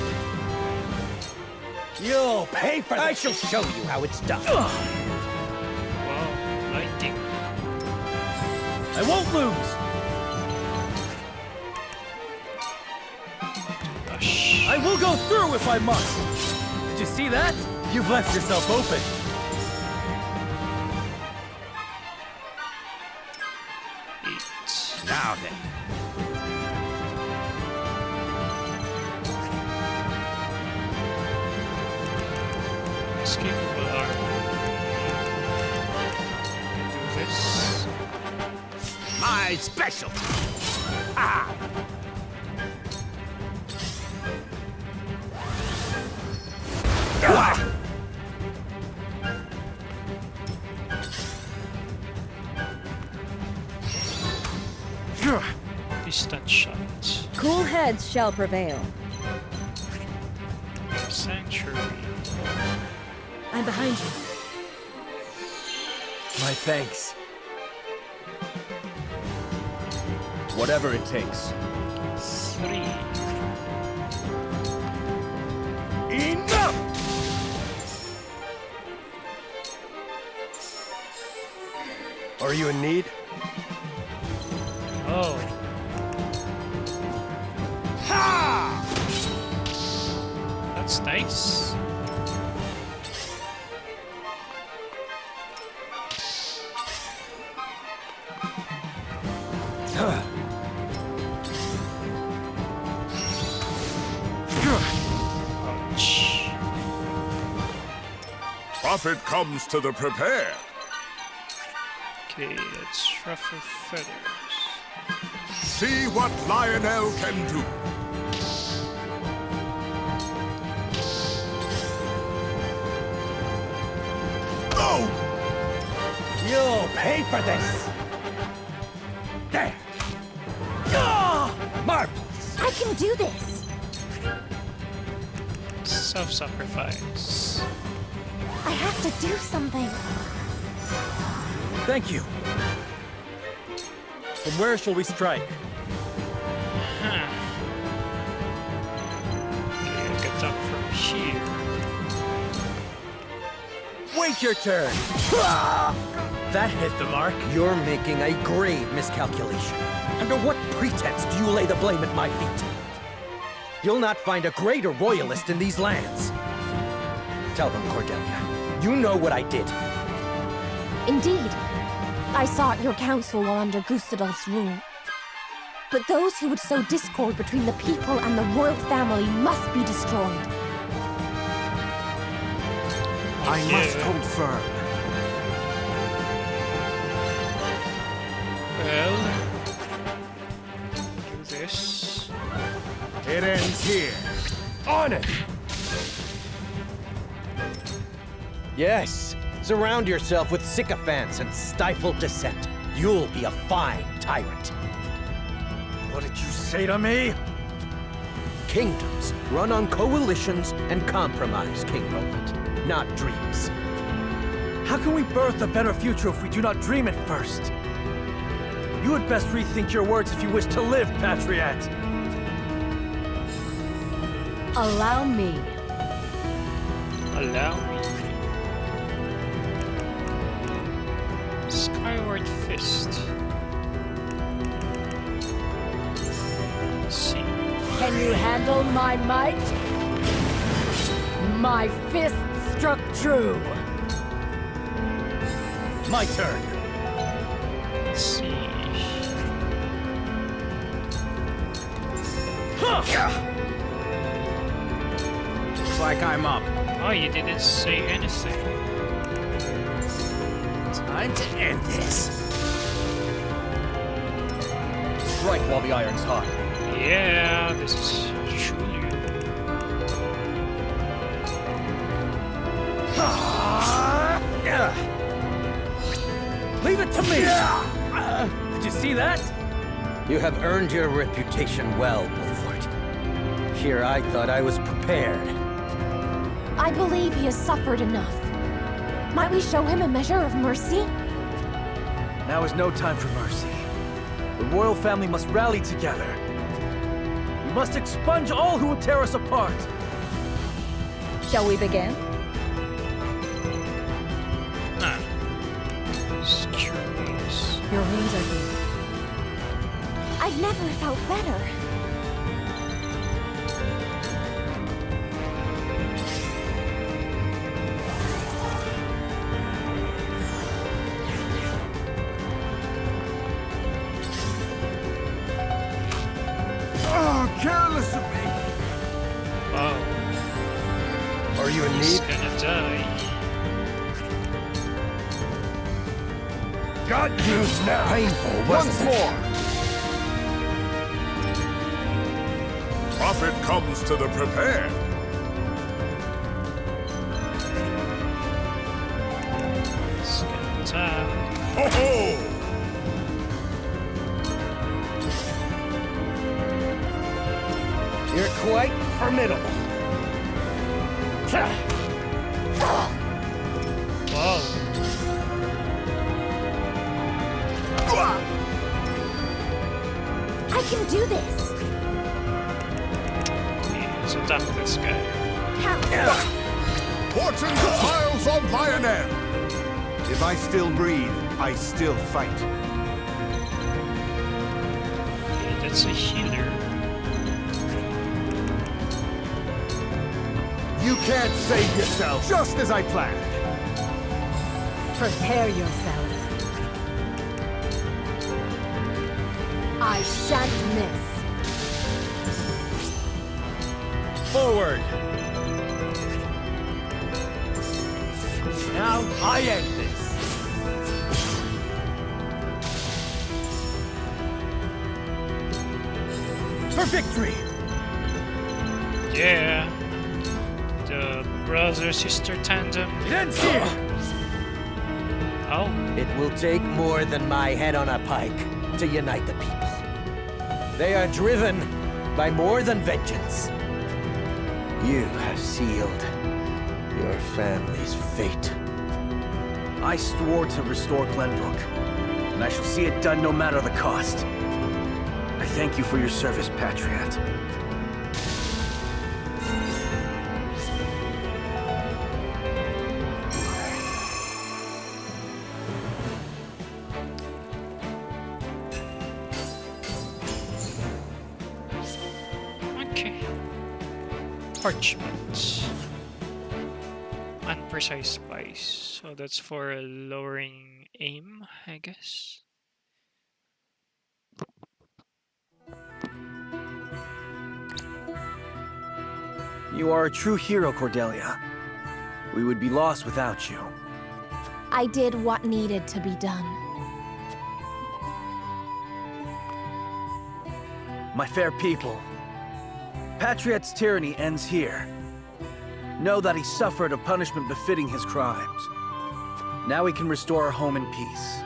You'll pay for this! I shall show you how it's done. Wow, lightning. I won't lose! Gosh. I will go through if I must. Did you see that? You've left yourself open. Now then. Escapable arm. Do this. My special. Ah! Ah! Distant shot. Cool heads shall prevail. Sanctuary. I'm behind you. My thanks. Whatever it takes. 3. Enough! Are you in need? Oh. Ha! That's nice. Ouch. Profit comes to the prepared. Okay, let's ruffle feathers. See what Lionel can do. Oh! You'll pay for this! There! Marbles! I can do this! Self-sacrifice. I have to do something. Thank you. From where shall we strike? Okay, I get up from here. Wait your turn! That hit the mark. You're making a grave miscalculation. Under what pretense do you lay the blame at my feet? You'll not find a greater royalist in these lands. Tell them, Cordelia. You know what I did. Indeed. I sought your counsel while under Gustadolf's rule. But those who would sow discord between the people and the royal family must be destroyed. I must hold firm. Well, do this. It ends here. On it! Yes. Surround yourself with sycophants and stifle dissent. You'll be a fine tyrant. What did you say to me? Kingdoms run on coalitions and compromise, King Roland, not dreams. How can we birth a better future if we do not dream it first? You had best rethink your words if you wish to live, Patriot. Allow me. Allow me. Skyward Fist. Let's see. Can you handle my might? My fist struck true. My turn. Let's see. Looks like I'm up. Oh, you didn't say anything. Time to end this. Strike while the iron's hot. Yeah, this is truly. Leave it to me! Did you see that? You have earned your reputation well, Wolford. Here I thought I was prepared. I believe he has suffered enough. Might we show him a measure of mercy? Now is no time for mercy. The royal family must rally together. We must expunge all who will tear us apart. Shall we begin? Securities. Your wounds are healed. I've never felt better. Oh, careless of me! Oh. Are you in He's need? gonna die. Got news now! Painful, wasn't it? Once more! Profit comes to the prepared. He's gonna die. Ho ho! You're quite formidable. Wow. I can do this. Let's attack this guy. Fortune smiles on Lionel. If I still breathe, I still fight. Okay, that's a healer. You can't save yourself, just as I planned. Prepare yourself. I shan't miss. Forward! Now I end this. For victory! Yeah. The brother-sister tandem. It ends here! Oh. It will take more than my head on a pike to unite the people. They are driven by more than vengeance. You have sealed your family's fate. I swore to restore Glenbrook, and I shall see it done no matter the cost. I thank you for your service, Patriot. Okay. Parchment. Unprecise spice. So that's for lowering aim, I guess. You are a true hero, Cordelia. We would be lost without you. I did what needed to be done. My fair people, Patriot's tyranny ends here. Know that he suffered a punishment befitting his crimes. Now we can restore our home in peace.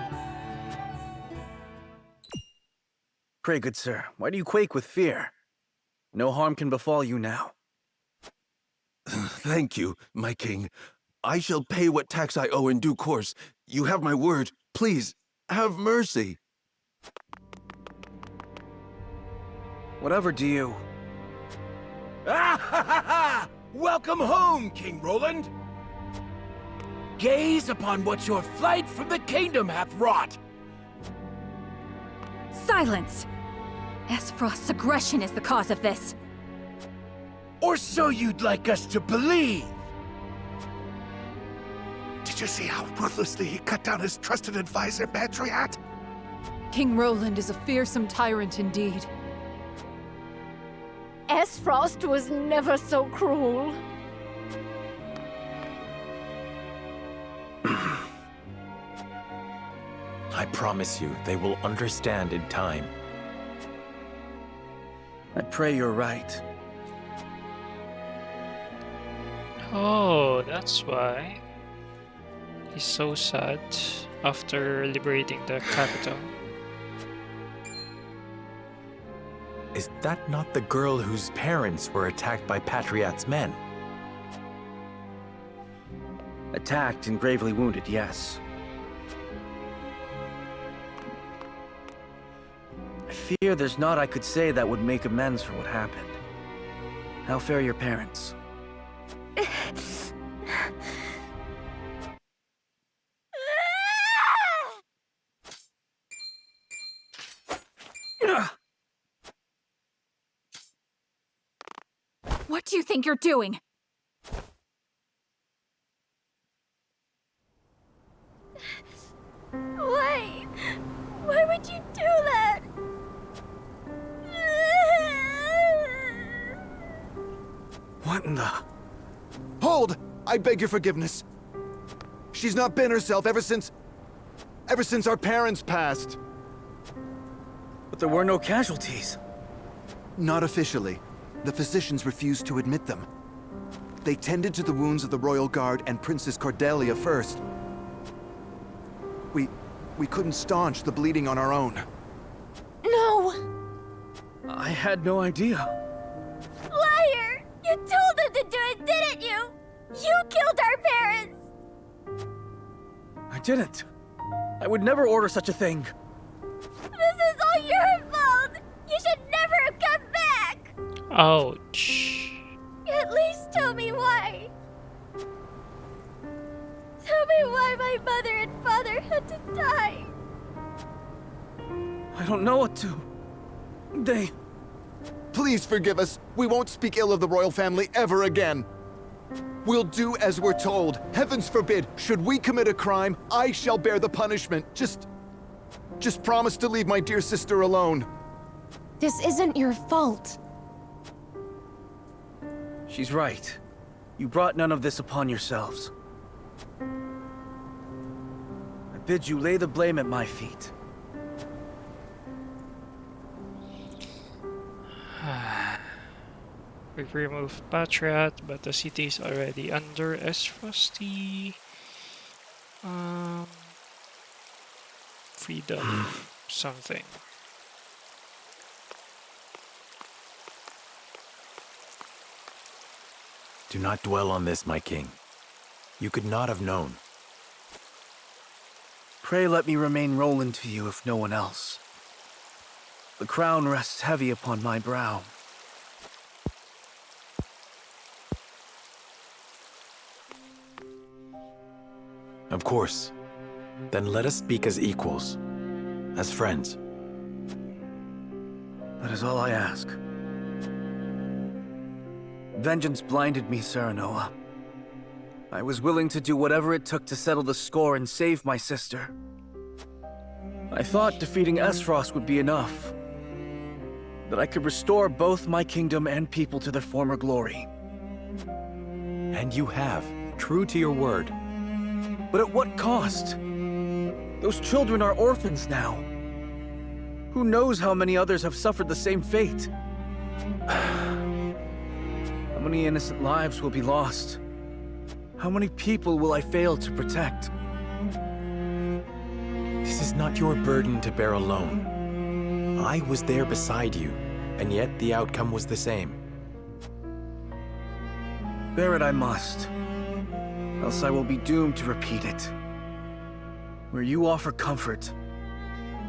Pray, good sir, why do you quake with fear? No harm can befall you now. Thank you, my king. I shall pay what tax I owe in due course. You have my word. Please, have mercy. Whatever do you... Ah ha ha ha! Welcome home, King Roland! Gaze upon what your flight from the kingdom hath wrought! Silence! Esfrost's aggression is the cause of this. Or so you'd like us to believe! Did you see how ruthlessly he cut down his trusted advisor, Patriot? King Roland is a fearsome tyrant indeed. Esfrost was never so cruel. I promise you, they will understand in time. I pray you're right. Oh, that's why he's so sad after liberating the capital. Is that not the girl whose parents were attacked by Patriot's men? Attacked and gravely wounded, yes. I fear there's naught I could say that would make amends for what happened. How fare your parents? What do you think you're doing? Why? Why would you do that? What in the... Hold! I beg your forgiveness. She's not been herself ever since our parents passed. But there were no casualties. Not officially. The physicians refused to admit them. They tended to the wounds of the Royal Guard and Princess Cordelia first. We couldn't staunch the bleeding on our own. No! I had no idea. Liar! You told them to do it, didn't you? You killed our parents! I didn't. I would never order such a thing. This is all your fault! You should never have come back! Ouch. At least tell me why. Tell me why my mother and father had to die. I don't know what to... They... Please forgive us. We won't speak ill of the royal family ever again. We'll do as we're told. Heavens forbid, should we commit a crime, I shall bear the punishment. Just promise to leave my dear sister alone. This isn't your fault. She's right. You brought none of this upon yourselves. I bid you lay the blame at my feet. We've removed Patriot, but the city is already under Esfrosty. freedom something. Do not dwell on this, my king. You could not have known. Pray let me remain Roland to you if no one else. The crown rests heavy upon my brow. Of course. Then let us speak as equals. As friends. That is all I ask. Vengeance blinded me, Serenoa. I was willing to do whatever it took to settle the score and save my sister. I thought defeating Esfrost would be enough. That I could restore both my kingdom and people to their former glory. And you have, true to your word. But at what cost? Those children are orphans now. Who knows how many others have suffered the same fate? How many innocent lives will be lost? How many people will I fail to protect? This is not your burden to bear alone. I was there beside you, and yet the outcome was the same. Bear it I must, else I will be doomed to repeat it. Where you offer comfort,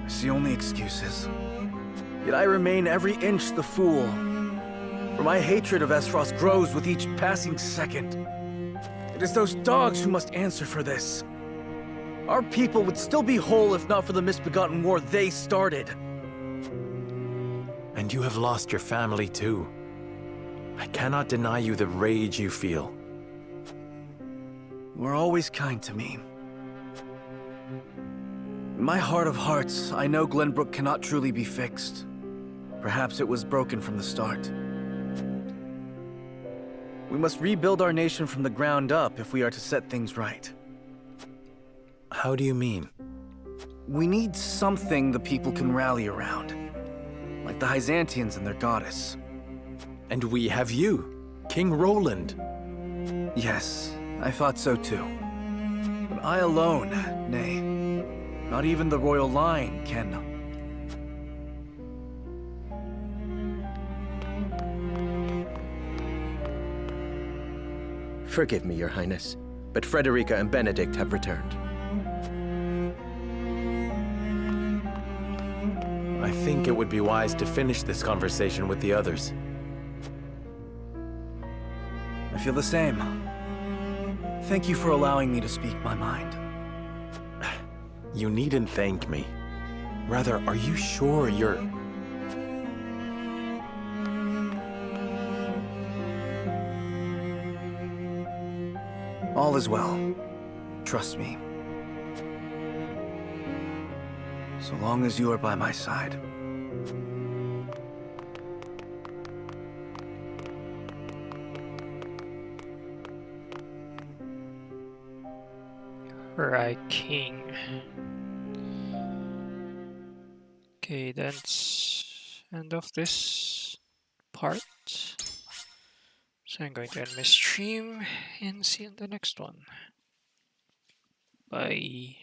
I see only excuses. Yet I remain every inch the fool, for my hatred of Esfrost grows with each passing second. It is those dogs who must answer for this. Our people would still be whole if not for the misbegotten war they started. And you have lost your family too. I cannot deny you the rage you feel. You are always kind to me. In my heart of hearts, I know Glenbrook cannot truly be fixed. Perhaps it was broken from the start. We must rebuild our nation from the ground up if we are to set things right. How do you mean? We need something the people can rally around. Like the Byzantians and their goddess. And we have you, King Roland. Yes, I thought so too. But I alone, nay, not even the royal line can. Forgive me, Your Highness, but Frederica and Benedict have returned. I think it would be wise to finish this conversation with the others. I feel the same. Thank you for allowing me to speak my mind. You needn't thank me. Rather, are you sure you're... All is well. Trust me. So long as you are by my side. Right, King. Okay, that's end of this part. So I'm going to end my stream and see you in the next one. Bye.